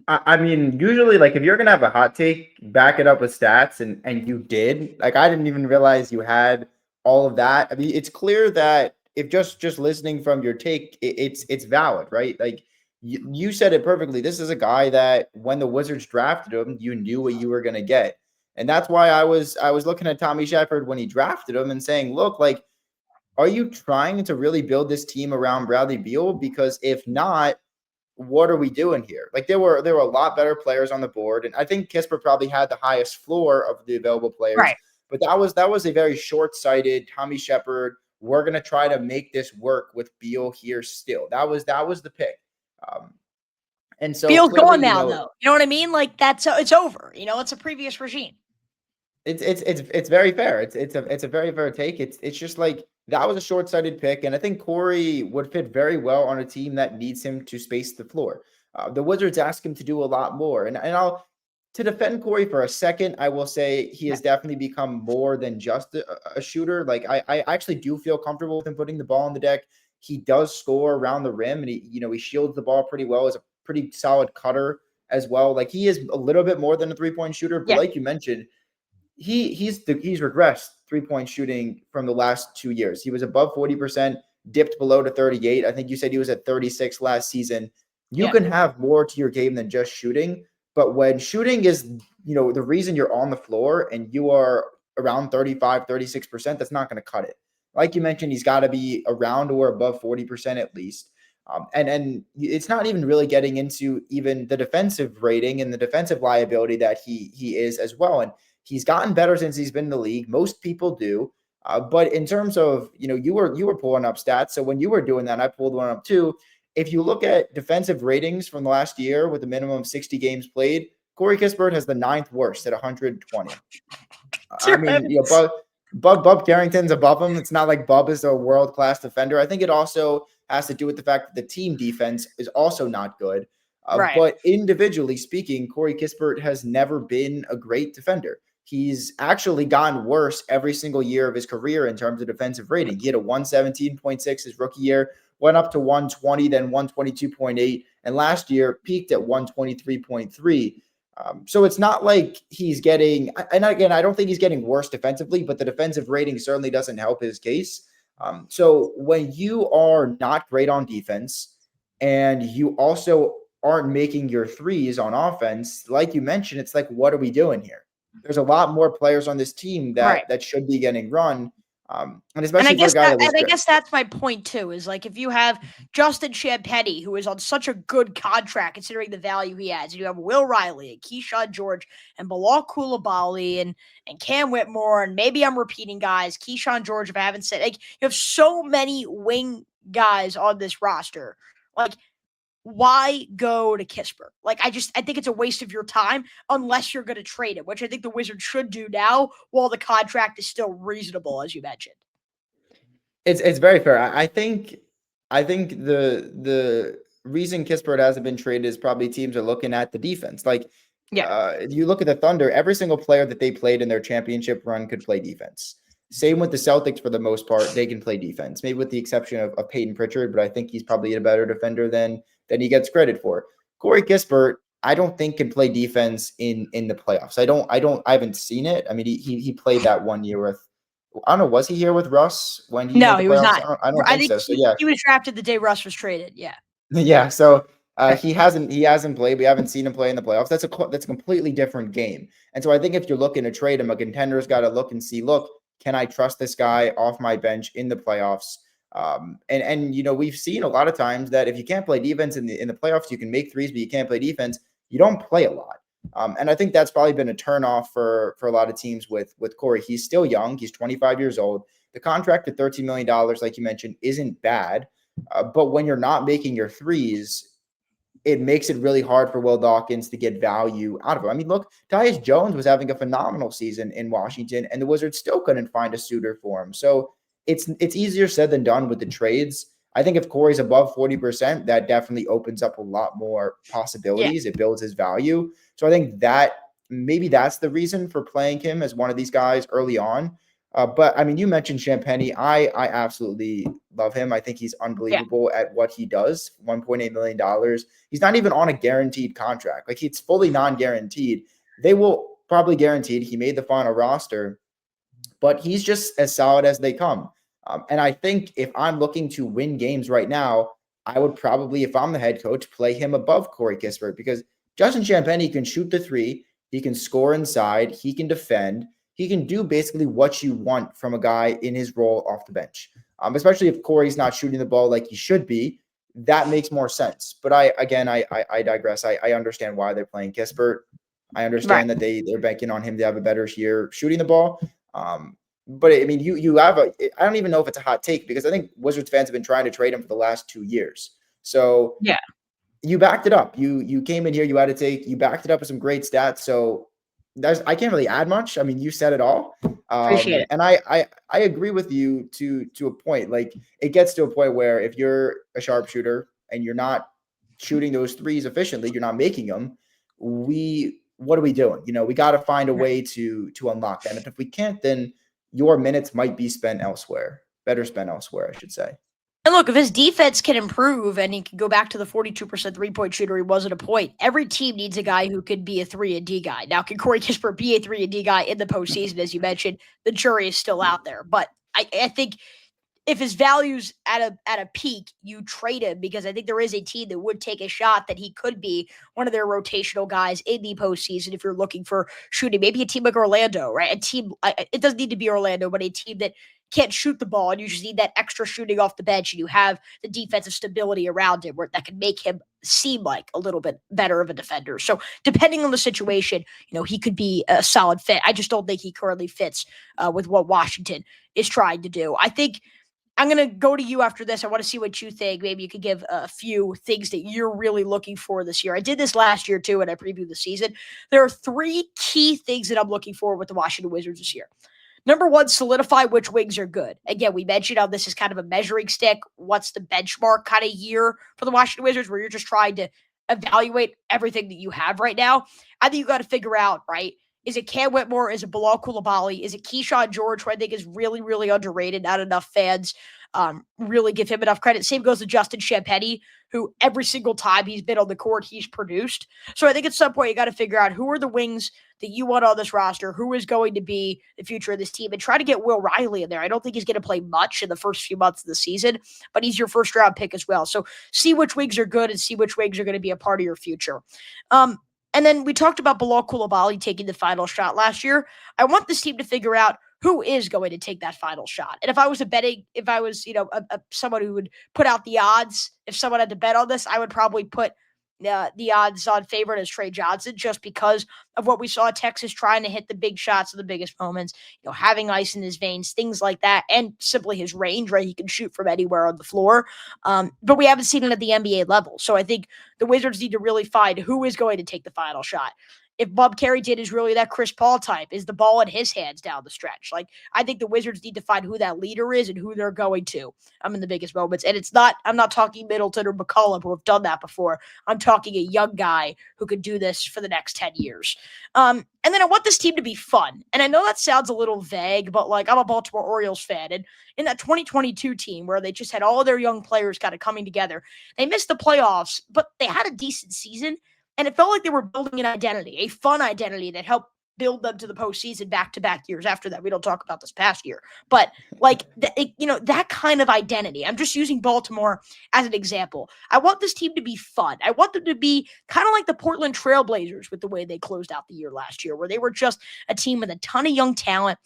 I mean, usually, like, if you're going to have a hot take, back it up with stats, and you did. Like, I didn't even realize you had all of that. I mean, it's clear that if just listening from your take, it's valid, right? Like, you said it perfectly. This is a guy that when the Wizards drafted him, you knew what you were going to get. And that's why I was looking at Tommy Sheppard when he drafted him and saying, look, like, are you trying to really build this team around Bradley Beal? Because if not, what are we doing here? Like, there were a lot better players on the board. And I think Kispert probably had the highest floor of the available players. Right. But that was a very short-sighted Tommy Sheppard. We're going to try to make this work with Beal here still. That was the pick. And so Beal's gone now, though. You know what I mean? Like, it's over. You know, it's a previous regime. It's very fair. It's a very fair take. It's just like that was a short-sighted pick, and I think Corey would fit very well on a team that needs him to space the floor. The Wizards ask him to do a lot more, and I'll to defend Corey for a second. I will say he has definitely become more than just a shooter. Like I actually do feel comfortable with him putting the ball on the deck. He does score around the rim, and he shields the ball pretty well. Is a pretty solid cutter as well. Like he is a little bit more than a 3-point shooter, but like you mentioned, he's regressed 3-point shooting from the last 2 years. He was above 40%, dipped below to 38. I think you said he was at 36 last season. You can have more to your game than just shooting, but when shooting is, the reason you're on the floor and you are around 35, 36%, that's not going to cut it. Like you mentioned, he's got to be around or above 40% at least. And it's not even really getting into even the defensive rating and the defensive liability that he is as well. And he's gotten better since he's been in the league. Most people do. But in terms of, you were pulling up stats. So when you were doing that, I pulled one up too. If you look at defensive ratings from the last year with a minimum of 60 games played, Corey Kispert has the 9th worst at 120. I mean, Bub Carrington's above him. It's not like Bub is a world-class defender. I think it also has to do with the fact that the team defense is also not good. Right. But individually speaking, Corey Kispert has never been a great defender. He's actually gotten worse every single year of his career in terms of defensive rating. He had a 117.6 his rookie year, went up to 120, then 122.8, and last year peaked at 123.3. So it's not like he's getting, and again, I don't think he's getting worse defensively, but the defensive rating certainly doesn't help his case. So when you are not great on defense and you also aren't making your threes on offense, like you mentioned, it's like, what are we doing here? There's a lot more players on this team that should be getting run. And especially for a guy I guess that's my point too, is like if you have Justin Champagnie, who is on such a good contract considering the value he has, and you have Will Riley and Keyshawn George and Bilal Coulibaly and Cam Whitmore, and maybe I'm repeating guys, Keyshawn George, if I haven't said, like, you have so many wing guys on this roster. Like, why go to Kispert? Like, I think it's a waste of your time unless you're going to trade him, which I think the Wizards should do now while the contract is still reasonable, as you mentioned. It's very fair. I think the reason Kispert hasn't been traded is probably teams are looking at the defense. Like, you look at the Thunder, every single player that they played in their championship run could play defense. Same with the Celtics for the most part, they can play defense, maybe with the exception of Peyton Pritchard, but I think he's probably a better defender than he gets credit for. Corey Kispert, I don't think can play defense in the playoffs. I haven't seen it. I mean, he played that one year with, I don't know, was he here with Russ when he No, made the he was playoffs? not. I don't think so. So yeah, he was drafted the day Russ was traded. Yeah. yeah. So he hasn't played. We haven't seen him play in the playoffs. That's a completely different game. And so I think if you're looking to trade him, a contender's got to look and see, look, can I trust this guy off my bench in the playoffs? And we've seen a lot of times that if you can't play defense in the playoffs, you can make threes, but you can't play defense. You don't play a lot. And I think that's probably been a turnoff for a lot of teams with Corey. He's still young. He's 25 years old. The contract at $13 million, like you mentioned, isn't bad. But when you're not making your threes, it makes it really hard for Will Dawkins to get value out of him. I mean, look, Tyus Jones was having a phenomenal season in Washington, and the Wizards still couldn't find a suitor for him. So it's easier said than done with the trades. I think if Corey's above 40%, that definitely opens up a lot more possibilities. It builds his value. So I think that maybe that's the reason for playing him as one of these guys early on. But I mean, you mentioned Champagnie. I absolutely love him. I think he's unbelievable at what he does. $1.8 million. He's not even on a guaranteed contract. Like, it's fully non-guaranteed. They will probably guarantee it. He made the final roster, but he's just as solid as they come. And I think if I'm looking to win games right now, I would probably, if I'm the head coach, play him above Corey Kispert, because Justin Champagnie can shoot the three. He can score inside. He can defend. He can do basically what you want from a guy in his role off the bench, especially if Corey's not shooting the ball like he should be. That makes more sense. But I digress. I understand why they're playing Kispert. I understand that they're banking on him to have a better year shooting the ball. But I mean, you have I don't even know if it's a hot take, because I think Wizards fans have been trying to trade him for the last 2 years. So you backed it up. You came in here, you had a take, you backed it up with some great stats. So I can't really add much. I mean, you said it all. Appreciate it. And I agree with you to a point. Like, it gets to a point where if you're a sharpshooter and you're not shooting those threes efficiently, you're not making them. What are we doing? We got to find a way to unlock that. And if we can't, then your minutes might be spent elsewhere. Better spent elsewhere, I should say. And look, if his defense can improve and he can go back to the 42% three-point shooter he was at a point, every team needs a guy who could be a 3-and-D guy. Now, can Corey Kispert be a 3-and-D guy in the postseason? As you mentioned, the jury is still out there. But I think if his value's at a peak, you trade him, because I think there is a team that would take a shot that he could be one of their rotational guys in the postseason if you're looking for shooting. Maybe a team like Orlando, right? A team, it doesn't need to be Orlando, but a team that can't shoot the ball, and you just need that extra shooting off the bench, and you have the defensive stability around him where that can make him seem like a little bit better of a defender. So depending on the situation, he could be a solid fit. I just don't think he currently fits with what Washington is trying to do. I think I'm going to go to you after this. I want to see what you think. Maybe you could give a few things that you're really looking for this year. I did this last year too, and I previewed the season. There are 3 key things that I'm looking for with the Washington Wizards this year. Number 1, solidify which wings are good. Again, we mentioned how this is kind of a measuring stick. What's the benchmark kind of year for the Washington Wizards where you're just trying to evaluate everything that you have right now? I think you got to figure out, right? Is it Cam Whitmore? Is it Bilal Coulibaly? Is it Keyshawn George, who I think is really, really underrated? Not enough fans really give him enough credit. Same goes to Justin Champagnie, who every single time he's been on the court, he's produced. So I think at some point you got to figure out who are the wings that you want on this roster, who is going to be the future of this team, and try to get Will Riley in there. I don't think he's going to play much in the first few months of the season, but he's your first round pick as well. So see which wings are good and see which wings are going to be a part of your future. And then we talked about Bilal Coulibaly taking the final shot last year. I want this team to figure out who is going to take that final shot. And if I was someone who would put out the odds, if someone had to bet on this, I would probably put the odds on favorite as Tre Johnson, just because of what we saw Texas trying to hit the big shots in the biggest moments, having ice in his veins, things like that, and simply his range, right? He can shoot from anywhere on the floor. But we haven't seen it at the NBA level. So I think the Wizards need to really find who is going to take the final shot. If Bob Carrington is really that Chris Paul type, is the ball in his hands down the stretch? Like, I think the Wizards need to find who that leader is and who they're going to. In the biggest moments. And I'm not talking Middleton or McCollum, who have done that before. I'm talking a young guy who could do this for the next 10 years. And then I want this team to be fun. And I know that sounds a little vague, but I'm a Baltimore Orioles fan. And in that 2022 team where they just had all their young players kind of coming together, they missed the playoffs, but they had a decent season. And it felt like they were building an identity, a fun identity that helped build them to the postseason back-to-back years after that. We don't talk about this past year. But, that kind of identity. I'm just using Baltimore as an example. I want this team to be fun. I want them to be kind of like the Portland Trailblazers with the way they closed out the year last year, where they were just a team with a ton of young talent,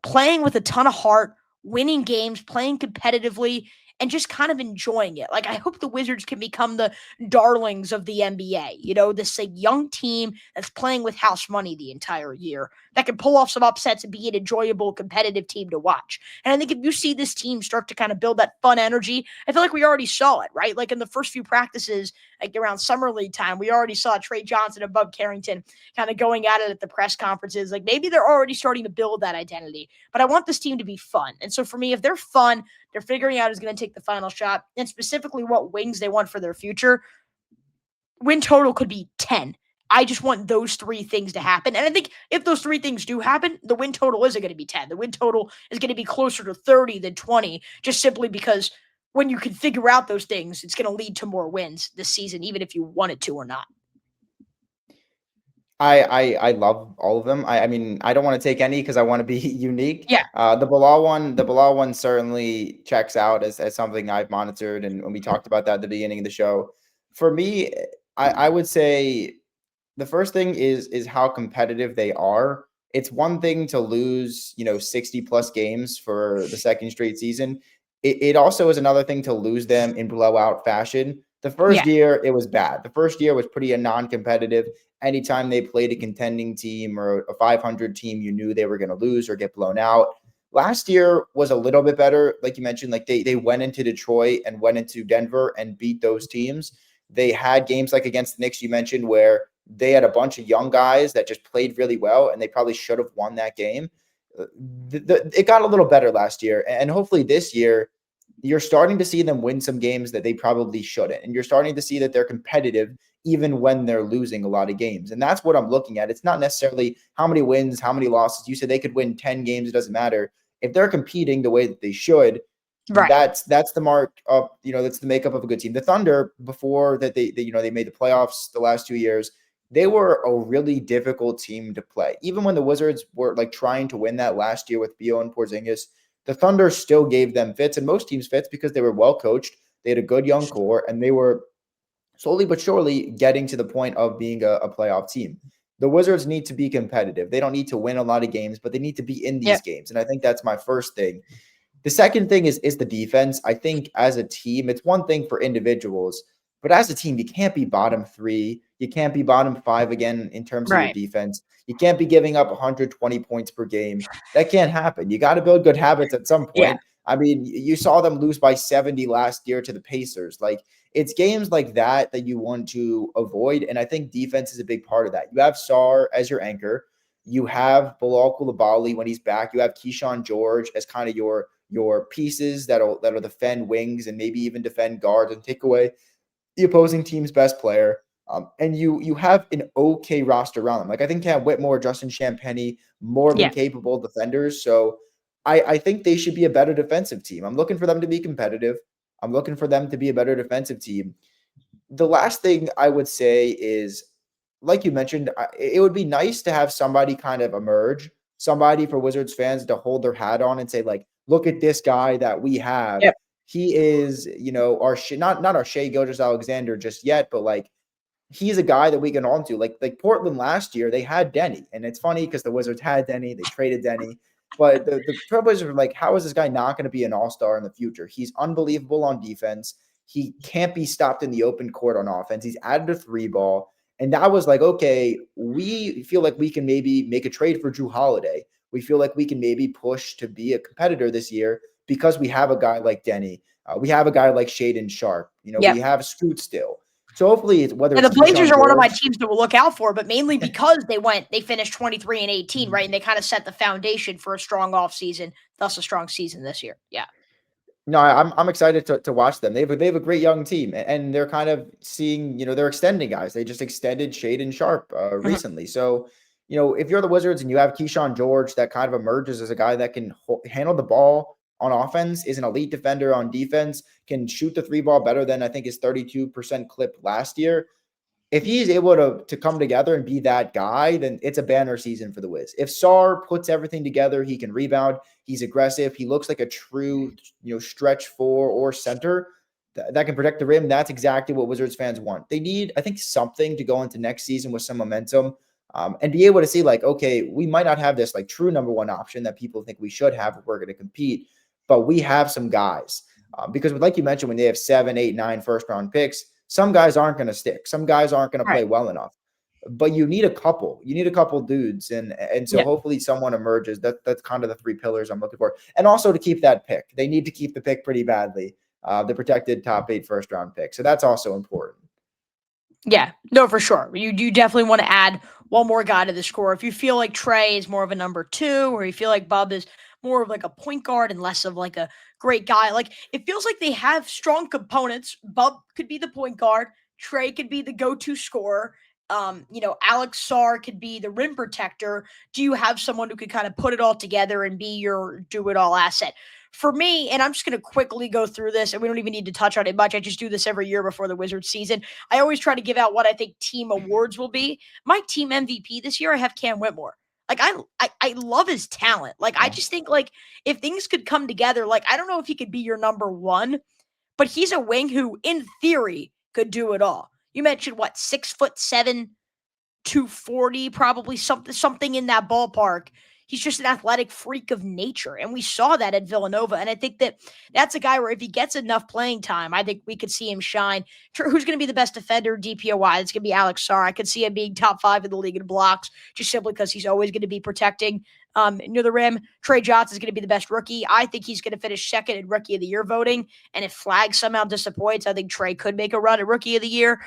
playing with a ton of heart, winning games, playing competitively, and just kind of enjoying it. I hope the Wizards can become the darlings of the NBA. This young team that's playing with house money the entire year that can pull off some upsets and be an enjoyable, competitive team to watch. And I think if you see this team start to kind of build that fun energy, I feel like we already saw it, right? In the first few practices, around summer league time, we already saw Tre Johnson and Bob Carrington kind of going at it at the press conferences. Maybe they're already starting to build that identity, but I want this team to be fun. And so for me, if they're fun, they're figuring out who's going to take the final shot, and specifically what wings they want for their future, win total could be 10. I just want those 3 things to happen. And I think if those 3 things do happen, the win total isn't going to be 10. The win total is going to be closer to 30 than 20, just simply because when you can figure out those things, it's going to lead to more wins this season, even if you want it to or not. I love all of them. I mean, I don't want to take any because I want to be unique. Yeah. The Bilal one certainly checks out as something I've monitored, and when we talked about that at the beginning of the show. For me, I would say the first thing is how competitive they are. It's one thing to lose, 60 plus games for the second straight season. It also is another thing to lose them in blowout fashion. The first year, it was bad. The first year was pretty non-competitive. Anytime they played a contending team or a 500 team, you knew they were going to lose or get blown out. Last year was a little bit better. Like you mentioned, they went into Detroit and went into Denver and beat those teams. They had games like against the Knicks, you mentioned, where they had a bunch of young guys that just played really well, and they probably should have won that game. It got a little better last year, and hopefully this year, you're starting to see them win some games that they probably shouldn't. And you're starting to see that they're competitive even when they're losing a lot of games. And that's what I'm looking at. It's not necessarily how many wins, how many losses. You said they could win 10 games. It doesn't matter. If they're competing the way that they should, right, that's the mark of, that's the makeup of a good team. The Thunder, before that they made the playoffs the last 2 years, they were a really difficult team to play. Even when the Wizards were trying to win that last year with Beal and Porzingis, the Thunder still gave them fits, and most teams fits, because they were well coached. They had a good young core, and they were slowly but surely getting to the point of being a playoff team. The Wizards need to be competitive. They don't need to win a lot of games, but they need to be in these games. And I think that's my first thing. The second thing is the defense. I think as a team, it's one thing for individuals, but as a team, you can't be bottom 3. You can't be bottom 5 again in terms of your defense. You can't be giving up 120 points per game. That can't happen. You got to build good habits at some point. I mean, you saw them lose by 70 last year to the Pacers. Like, it's games like that that you want to avoid. And I think defense is a big part of that. You have Sarr as your anchor. You have Bilal Coulibaly when he's back. You have Keyshawn George as kind of your pieces that'll defend wings and maybe even defend guards and take away the opposing team's best player. And you have an okay roster around them. Like, I think Cam Whitmore, Justin Champagnie, more than capable defenders. So I think they should be a better defensive team. I'm looking for them to be competitive. I'm looking for them to be a better defensive team. The last thing I would say is, like you mentioned, it would be nice to have somebody kind of emerge, somebody for Wizards fans to hold their hat on and say, like, look at this guy that we have. He is, our not our Shai Gilgeous-Alexander just yet, but like, he's a guy that we can on to. Like Portland last year, they had Denny, and it's funny because the Wizards had Denny, they traded Denny, but the Trailblazers were like, how is this guy not going to be an all-star in the future? He's unbelievable on defense. He can't be stopped in the open court on offense. He's added a 3-ball. And that was like, okay, we feel like we can maybe make a trade for Drew Holiday. We feel like we can maybe push to be a competitor this year because we have a guy like Denny. We have a guy like Shaedon Sharpe. We have Scoot still. So hopefully, the Blazers are one of my teams that we'll look out for, but mainly because they finished 23-18, right? And they kind of set the foundation for a strong offseason, thus a strong season this year. Yeah. No, I'm excited to watch them. They have a great young team, and they're kind of seeing, they're extending guys. They just extended Shaedon Sharpe recently. So, if you're the Wizards and you have Keyshawn George that kind of emerges as a guy that can handle the ball on offense, is an elite defender on defense, can shoot the 3-ball better than I think his 32% clip last year. If he's able to come together and be that guy, then it's a banner season for the Wiz. If Sarr puts everything together, he can rebound. He's aggressive. He looks like a true, stretch 4 or center that can protect the rim. That's exactly what Wizards fans want. They need, I think, something to go into next season with some momentum and be able to see, like, okay, we might not have this like true number 1 option that people think we should have if we're going to compete, but we have some guys. Because like you mentioned, when they have 7, 8, 9 first-round picks, some guys aren't going to stick. Some guys aren't going to play well enough. But you need a couple. You need a couple dudes. And so hopefully someone emerges. That's kind of the 3 pillars I'm looking for. And also to keep that pick. They need to keep the pick pretty badly. The protected top 8 first-round pick. So that's also important. Yeah, no, for sure. You definitely want to add one more guy to the score. If you feel like Tre is more of a number 2, or you feel like Bub is more of like a point guard and less of like a great guy, like it feels like they have strong components. Bub could be the point guard. Tre could be the go-to scorer. Alex Sarr could be the rim protector. Do you have someone who could kind of put it all together and be your do-it-all asset? For me, and I'm just going to quickly go through this, and we don't even need to touch on it much. I just do this every year before the Wizards season. I always try to give out what I think team awards will be. My team MVP this year, I have Cam Whitmore. Like, I love his talent. Like, I just think, like, if things could come together, like, I don't know if he could be your number 1, but he's a wing who, in theory, could do it all. You mentioned, 6'7", 240, probably something in that ballpark. He's just an athletic freak of nature, and we saw that at Villanova. And I think that's a guy where if he gets enough playing time, I think we could see him shine. Who's going to be the best defender DPOY? It's going to be Alex Sarr. I could see him being top 5 in the league in blocks, just simply because he's always going to be protecting near the rim. Tre Johnson is going to be the best rookie. I think he's going to finish second in Rookie of the Year voting. And if Flag somehow disappoints, I think Tre could make a run at Rookie of the Year.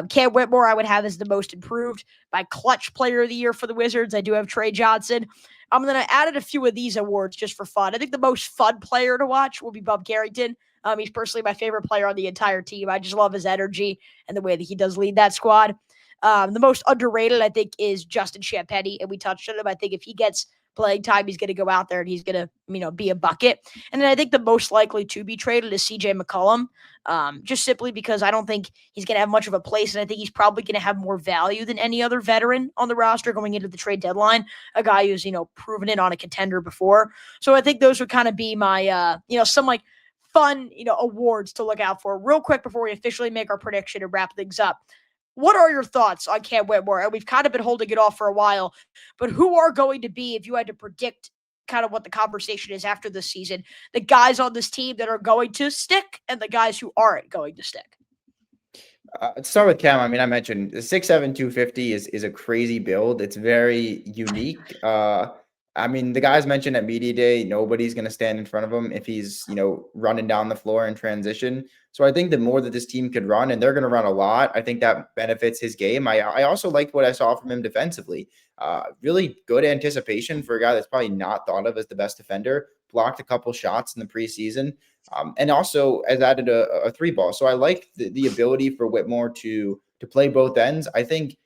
Cam Whitmore, I would have as the most improved. By clutch player of the year for the Wizards, I do have Tre Johnson. I'm going to add a few of these awards just for fun. I think the most fun player to watch will be Bub Carrington. He's personally my favorite player on the entire team. I just love his energy and the way that he does lead that squad. The most underrated, I think, is Justin Champagnie, and we touched on him. I think if he gets playing time, he's going to go out there and he's going to, be a bucket. And then I think the most likely to be traded is CJ McCollum, just simply because I don't think he's going to have much of a place. And I think he's probably going to have more value than any other veteran on the roster going into the trade deadline, a guy who's, proven it on a contender before. So I think those would kind of be my, some like fun, awards to look out for. Real quick before we officially make our prediction and wrap things up. what are your thoughts on Cam Whitmore? And we've kind of been holding it off for a while, but who are going to be, if you had to predict kind of what the conversation is after this season, the guys on this team that are going to stick and the guys who aren't going to stick? To start with Cam, I mean, I mentioned the 6'7", 250 is a crazy build. It's very unique. I mean, the guys mentioned at media day, nobody's going to stand in front of him if he's, running down the floor in transition. So I think the more that this team could run, and they're going to run a lot, I think that benefits his game. I also liked what I saw from him defensively. Really good anticipation for a guy that's probably not thought of as the best defender. Blocked a couple shots in the preseason. And also has added a three ball. So I like the ability for Whitmore to play both ends. I think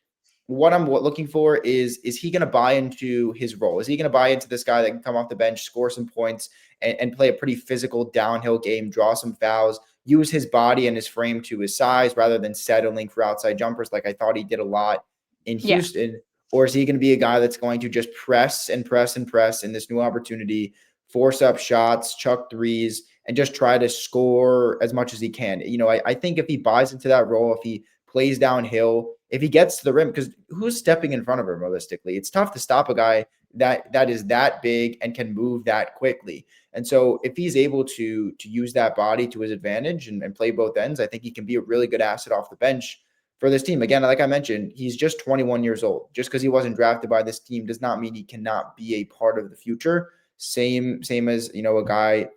what I'm looking for is he going to buy into his role? Is he going to buy into this guy that can come off the bench, score some points, and play a pretty physical downhill game, draw some fouls, use his body and his frame to his size rather than settling for outside jumpers like I thought he did a lot in Houston? Yeah. Or is he going to be a guy that's going to just press and press and press in this new opportunity, force up shots, chuck threes, and just try to score as much as he can? I think if he buys into that role, if he plays downhill, if he gets to the rim, because who's stepping in front of him realistically? It's tough to stop a guy that is that big and can move that quickly. And so if he's able to use that body to his advantage and play both ends, I think he can be a really good asset off the bench for this team. Again, like I mentioned, he's just 21 years old. Just because he wasn't drafted by this team does not mean he cannot be a part of the future. Same as, a guy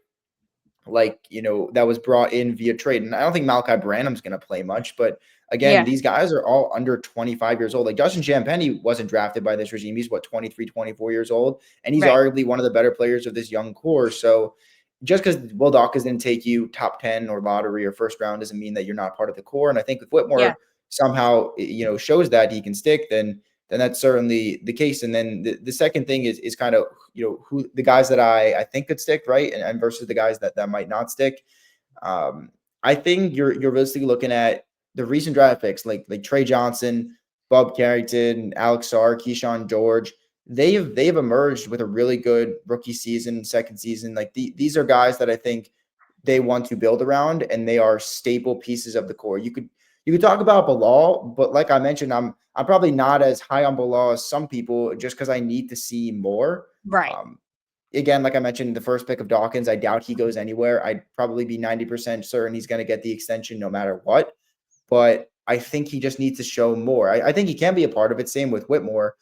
like, that was brought in via trade. And I don't think Malachi Branham's going to play much, but again, these guys are all under 25 years old. Like Justin Champagnie wasn't drafted by this regime. He's 23, 24 years old. And he's arguably one of the better players of this young core. So just because Will Dawkins didn't take you top 10 or lottery or first round doesn't mean that you're not part of the core. And I think if Whitmore somehow, shows that he can stick, then that's certainly the case. And then the second thing is kind of, who the guys that I think could stick, right? And versus the guys that might not stick. I think you're realistically looking at the recent draft picks like Tre Johnson, Bob Carrington, Alex Sarr, Keyshawn George. They've emerged with a really good rookie season, second season. Like these are guys that I think they want to build around, and they are staple pieces of the core. You could talk about Bilal, but like I mentioned, I'm probably not as high on Bilal as some people just because I need to see more. Right. Again, like I mentioned, the first pick of Dawkins, I doubt he goes anywhere. I'd probably be 90% certain he's going to get the extension no matter what. But I think he just needs to show more. I think he can be a part of it. Same with Whitmore.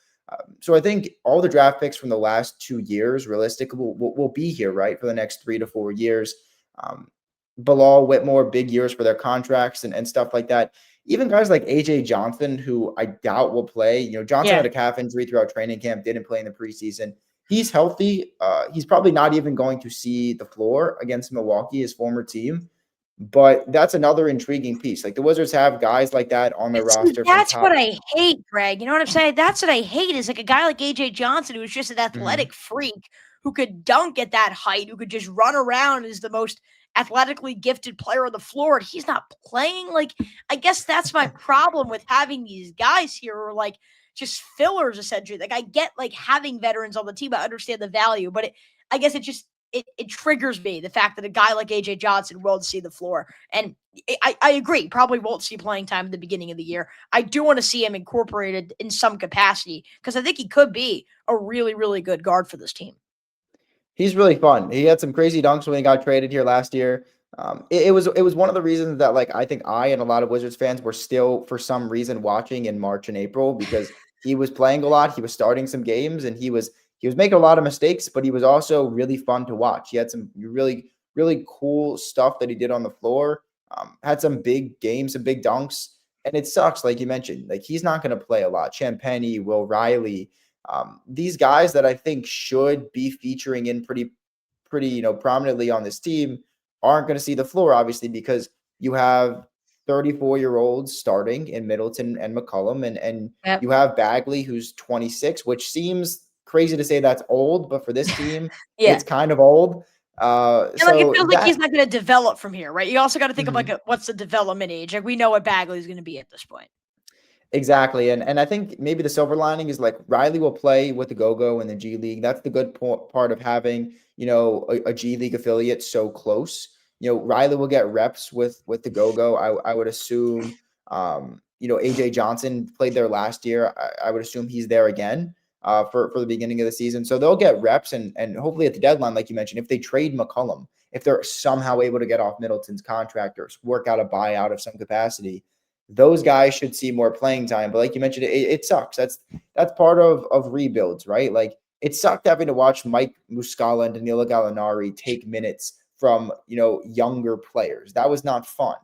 So I think all the draft picks from the last 2 years, realistically, will be here, right, for the next 3 to 4 years. Bilal, Whitmore, big years for their contracts and stuff like that. Even guys like AJ Johnson, who I doubt will play. Johnson had a calf injury throughout training camp, didn't play in the preseason. He's healthy. He's probably not even going to see the floor against Milwaukee, his former team. But that's another intriguing piece. Like the Wizards have guys like that on their roster. That's what I hate, Greg. You know what I'm saying? That's what I hate is like a guy like AJ Johnson, who's just an athletic freak who could dunk at that height, who could just run around as the most athletically gifted player on the floor. And he's not playing. Like, I guess that's my problem with having these guys here who are like just fillers, essentially. Like, I get like having veterans on the team. I understand the value, but I guess it just it triggers me, the fact that a guy like AJ Johnson won't see the floor. And I agree, probably won't see playing time at the beginning of the year. I do want to see him incorporated in some capacity because I think he could be a really, really good guard for this team. He's really fun. He had some crazy dunks when he got traded here last year. It was one of the reasons that like I think I and a lot of Wizards fans were still for some reason watching in March and April because he was playing a lot. He was starting some games and he was making a lot of mistakes, but he was also really fun to watch. He had some really, really cool stuff that he did on the floor. Had some big games, some big dunks. And it sucks, like you mentioned, like he's not going to play a lot. Champagnie, Will Riley, these guys that I think should be featuring in pretty, prominently on this team aren't going to see the floor, obviously, because you have 34-year-olds starting in Middleton and McCollum, and you have Bagley, who's 26, which seems crazy to say that's old, but for this team, it's kind of old. So like it feels like he's not going to develop from here, right? You also got to think of like what's the development age? Like we know what Bagley is going to be at this point. Exactly, and I think maybe the silver lining is like Riley will play with the Go-Go in the G League. That's the good part of having a G League affiliate so close. Riley will get reps with the Go-Go. I would assume. AJ Johnson played there last year. I would assume he's there again for the beginning of the season. So they'll get reps and hopefully at the deadline, like you mentioned, if they trade McCollum, if they're somehow able to get off Middleton's contract or work out a buyout of some capacity, those guys should see more playing time. But like you mentioned, it sucks. That's part of rebuilds, right? Like it sucked having to watch Mike Muscala and Danilo Gallinari take minutes from younger players. That was not fun.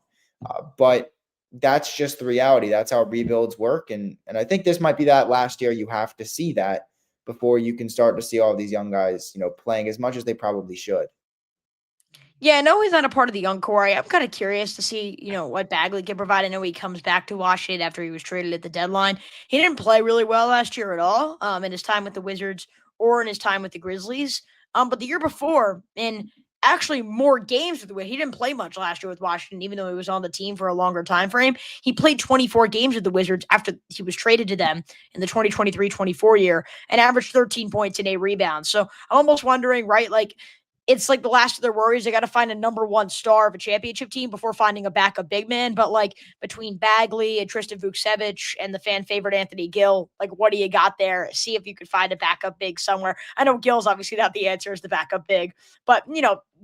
But that's just the reality. That's how rebuilds work. And I think this might be that last year you have to see that before you can start to see all these young guys, playing as much as they probably should. Yeah, I know he's not a part of the young core. I'm kind of curious to see, what Bagley can provide. I know he comes back to Washington after he was traded at the deadline. He didn't play really well last year at all, in his time with the Wizards or in his time with the Grizzlies. But the year before, in actually more games with the Wizards, he didn't play much last year with Washington, even though he was on the team for a longer time frame. He played 24 games with the Wizards after he was traded to them in the 2023-24 year and averaged 13 points and 8 rebounds. So I'm almost wondering, right, like, it's like the last of their worries. They got to find a number one star of a championship team before finding a backup big man. But like between Bagley and Tristan Vukcevic and the fan favorite Anthony Gill, like what do you got there? See if you could find a backup big somewhere. I know Gill's obviously not the answer as the backup big, but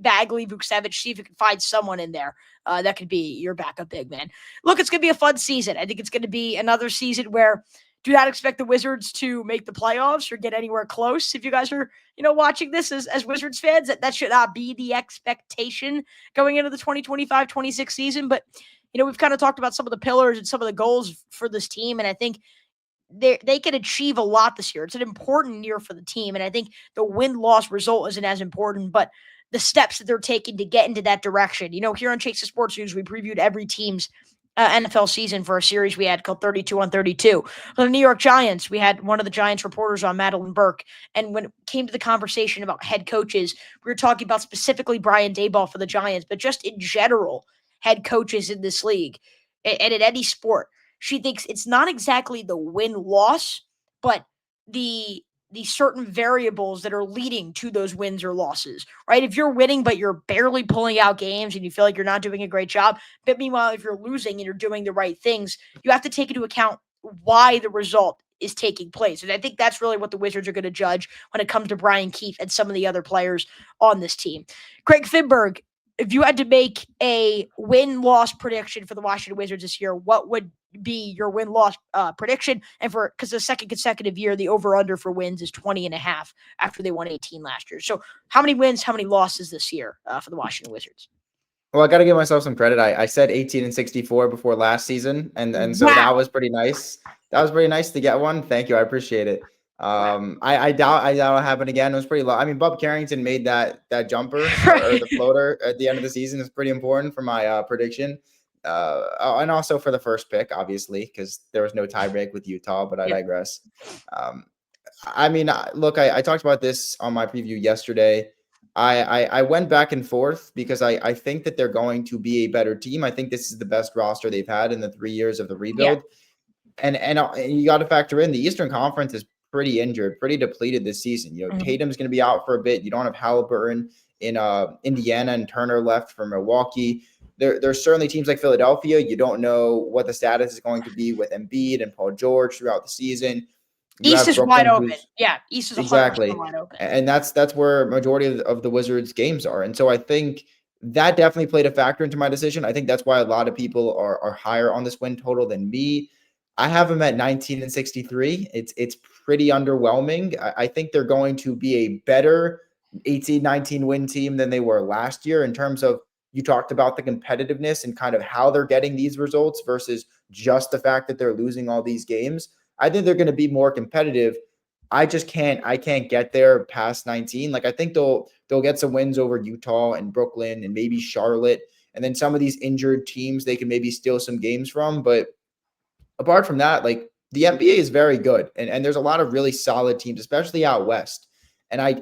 Bagley, Vukcevic, see if you can find someone in there that could be your backup big man. Look, it's going to be a fun season. I think it's going to be another season where do not expect the Wizards to make the playoffs or get anywhere close. If you guys are, watching this as Wizards fans, that should not be the expectation going into the 2025-26 season. But, we've kind of talked about some of the pillars and some of the goals for this team. And I think they can achieve a lot this year. It's an important year for the team. And I think the win-loss result isn't as important, but the steps that they're taking to get into that direction. Here on Chase the Sports News, we previewed every team's NFL season for a series we had called 32 on 32. For the New York Giants, we had one of the Giants reporters on, Madeline Burke. And when it came to the conversation about head coaches, we were talking about specifically Brian Daboll for the Giants, but just in general, head coaches in this league and in any sport. She thinks it's not exactly the win-loss, but the certain variables that are leading to those wins or losses, right? If you're winning, but you're barely pulling out games and you feel like you're not doing a great job, but meanwhile, if you're losing and you're doing the right things, you have to take into account why the result is taking place. And I think that's really what the Wizards are going to judge when it comes to Brian Keefe and some of the other players on this team. Greg Finberg, if you had to make a win-loss prediction for the Washington Wizards this year, what would be your win-loss prediction? And because the second consecutive year, the over-under for wins is 20.5 after they won 18 last year. So how many wins, how many losses this year for the Washington Wizards? Well, I got to give myself some credit. I said 18-64 before last season, and so that was pretty nice. That was pretty nice to get one. Thank you. I appreciate it. I doubt it'll happen again. It was pretty low. I mean, Bub Carrington made that jumper or the floater at the end of the season. It's pretty important for my prediction. And also for the first pick, obviously, because there was no tiebreak with Utah, but I digress. I mean, look, I talked about this on my preview yesterday. I went back and forth because I think that they're going to be a better team. I think this is the best roster they've had in the 3 years of the rebuild. And you got to factor in the Eastern Conference is pretty injured, pretty depleted this season. Tatum's going to be out for a bit. You don't have Halliburton in Indiana, and Turner left for Milwaukee. There's certainly teams like Philadelphia. You don't know what the status is going to be with Embiid and Paul George throughout the season. East is wide open. Yeah, East is exactly wide open. And that's where majority of the Wizards games are. And so I think that definitely played a factor into my decision. I think that's why a lot of people are higher on this win total than me. I have them at 19-63. It's pretty underwhelming. I think they're going to be a better 18-19 win team than they were last year in terms of, you talked about the competitiveness and kind of how they're getting these results versus just the fact that they're losing all these games. I think they're going to be more competitive. I can't get there past 19. Like, I think they'll get some wins over Utah and Brooklyn and maybe Charlotte. And then some of these injured teams, they can maybe steal some games from. But apart from that, like, the NBA is very good. And there's a lot of really solid teams, especially out West. And I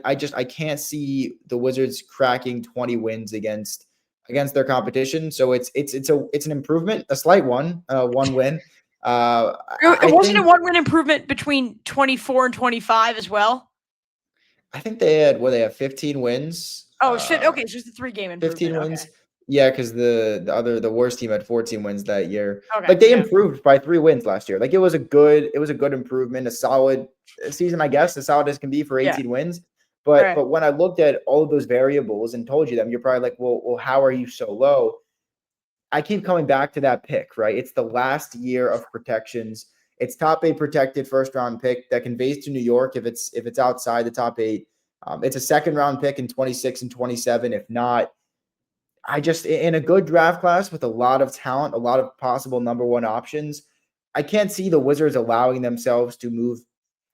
can't see the Wizards cracking 20 wins against their competition. So it's an improvement, a slight one win. It wasn't a 1-win improvement between 24 and 25 as well. I think they had 15 wins. Oh shit! Okay, so it's a 3-game improvement. 15 wins. Okay. Yeah, because the worst team had 14 wins that year. Okay, Like they yeah, improved by 3 wins last year. Like it was a good improvement, a solid season, I guess, as solid as can be for yeah, 18 wins. But right, but when I looked at all of those variables and told you them, you're probably like, well, how are you so low? I keep coming back to that pick, right? It's the last year of protections. It's top eight protected first round pick that conveys to New York if it's outside the top eight. It's a second round pick in 26 and 27. If not, I just in a good draft class with a lot of talent, a lot of possible number one options, I can't see the Wizards allowing themselves to move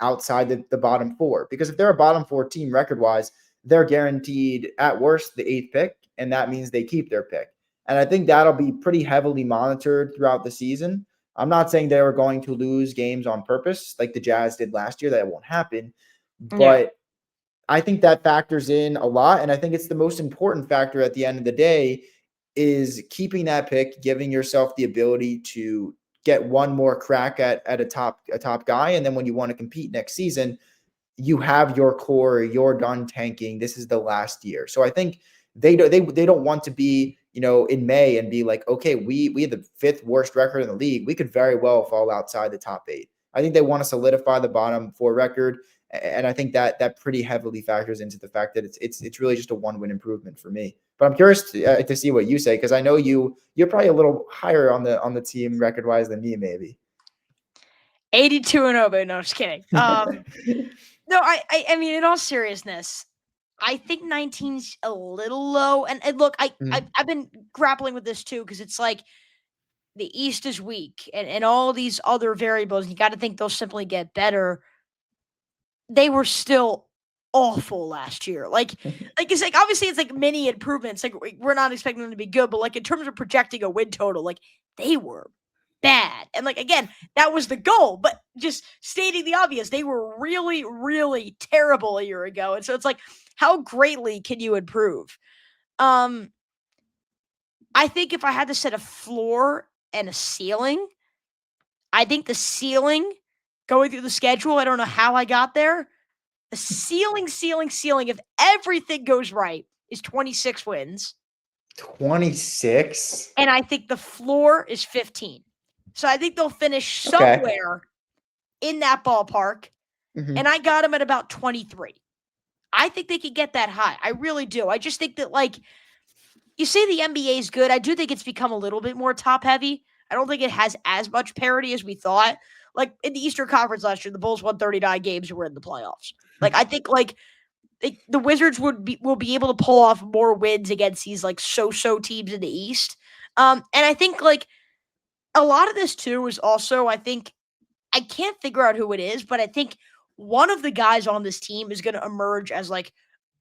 outside the bottom four. Because if they're a bottom four team record wise, they're guaranteed at worst the eighth pick, and that means they keep their pick. And I think that'll be pretty heavily monitored throughout the season. I'm not saying they were going to lose games on purpose like the Jazz did last year. That won't happen. yeah, But I think that factors in a lot. And I think it's the most important factor at the end of the day is keeping that pick, giving yourself the ability to get one more crack at a top guy. And then when you want to compete next season, you have your core, you're done tanking. This is the last year. So I think they don't want to be, in May and be like, okay, we have the fifth worst record in the league. We could very well fall outside the top eight. I think they want to solidify the bottom four record. And I think that pretty heavily factors into the fact that it's really just a 1-win improvement for me. But I'm curious to see what you say, because I know you're probably a little higher on the team record wise than me, maybe. 82-0, but no, just kidding. No, I mean, in all seriousness, I think 19's a little low. And look, Mhm. I've been grappling with this too because it's like the East is weak and all these other variables. You got to think they'll simply get better. They were still awful last year. Like it's like obviously it's like mini improvements. Like we're not expecting them to be good, but like in terms of projecting a win total, like they were bad. And like again, that was the goal, but just stating the obvious, they were really, really terrible a year ago. And so it's like, how greatly can you improve? Um, I think if I had to set a floor and a ceiling, I think the ceiling going through the schedule, I don't know how I got there. The ceiling, if everything goes right, is 26 wins. 26. And I think the floor is 15. So I think they'll finish Okay. somewhere in that ballpark. And Mhm. I got them at about 23. I think they could get that high. I really do. I just think that, like, you say the NBA is good. I do think it's become a little bit more top heavy. I don't think it has as much parity as we thought. Like in the Eastern Conference last year, the Bulls won 39 games and were in the playoffs. Like I think like the Wizards will be able to pull off more wins against these like so teams in the East. And I think like a lot of this too is also I think I can't figure out who it is, but I think one of the guys on this team is going to emerge as like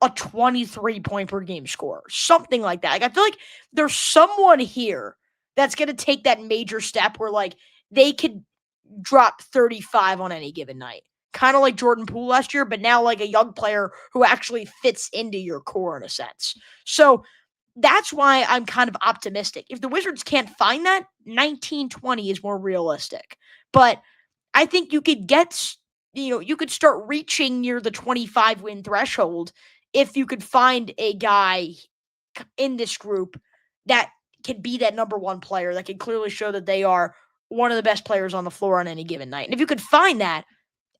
a 23 point per game scorer, something like that. Like I feel like there's someone here that's going to take that major step where like they could drop 35 on any given night. Kind of like Jordan Poole last year, but now like a young player who actually fits into your core in a sense. So that's why I'm kind of optimistic. If the Wizards can't find that, 1920 is more realistic. But I think you could you could start reaching near the 25 win threshold if you could find a guy in this group that can be that number one player that can clearly show that they are one of the best players on the floor on any given night. And if you could find that,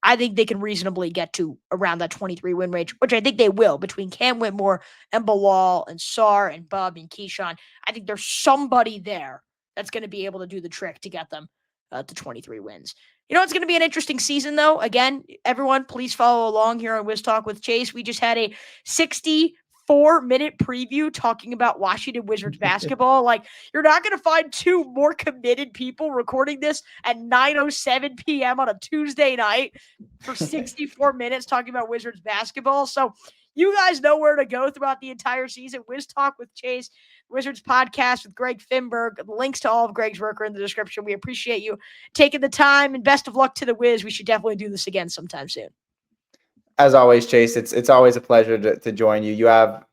I think they can reasonably get to around that 23 win range, which I think they will between Cam Whitmore and Bilal and Sarr and Bub and Keyshawn. I think there's somebody there that's going to be able to do the trick to get them to 23 wins. You know, it's going to be an interesting season, though. Again, everyone, please follow along here on Wiz Talk with Chase. We just had a 64-minute preview talking about Washington Wizards basketball. Like, you're not going to find two more committed people recording this at 9:07 p.m. on a Tuesday night for 64 minutes talking about Wizards basketball. So you guys know where to go throughout the entire season. Wiz Talk with Chase, Wizards podcast with Greg Finberg. The links to all of Greg's work are in the description. We appreciate you taking the time, and best of luck to the Wiz. We should definitely do this again sometime soon. As always, Chase, it's always a pleasure to join you. You have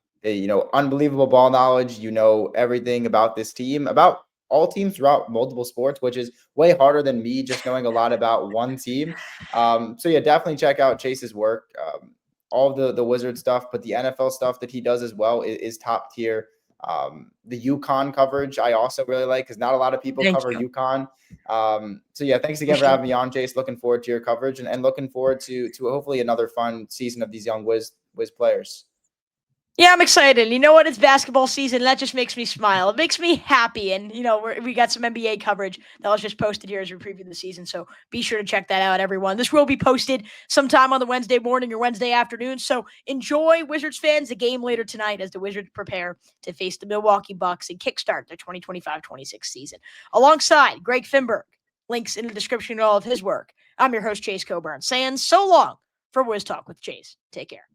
unbelievable ball knowledge. You know everything about this team, about all teams throughout multiple sports, which is way harder than me just knowing a lot about one team. So yeah, definitely check out Chase's work. All the Wizard stuff, but the NFL stuff that he does as well is top tier. The UConn coverage I also really like because not a lot of people Thank cover you. UConn. So yeah, thanks again for having me on, Jace. Looking forward to your coverage and looking forward to hopefully another fun season of these young Wiz players. Yeah, I'm excited. You know what? It's basketball season. That just makes me smile. It makes me happy. And, we got some NBA coverage that was just posted here as we preview the season. So be sure to check that out, everyone. This will be posted sometime on the Wednesday morning or Wednesday afternoon. So enjoy, Wizards fans, the game later tonight as the Wizards prepare to face the Milwaukee Bucks and kickstart their 2025-26 season. Alongside Greg Finberg, links in the description of all of his work. I'm your host, Chase Coburn, saying so long for Wiz Talk with Chase. Take care.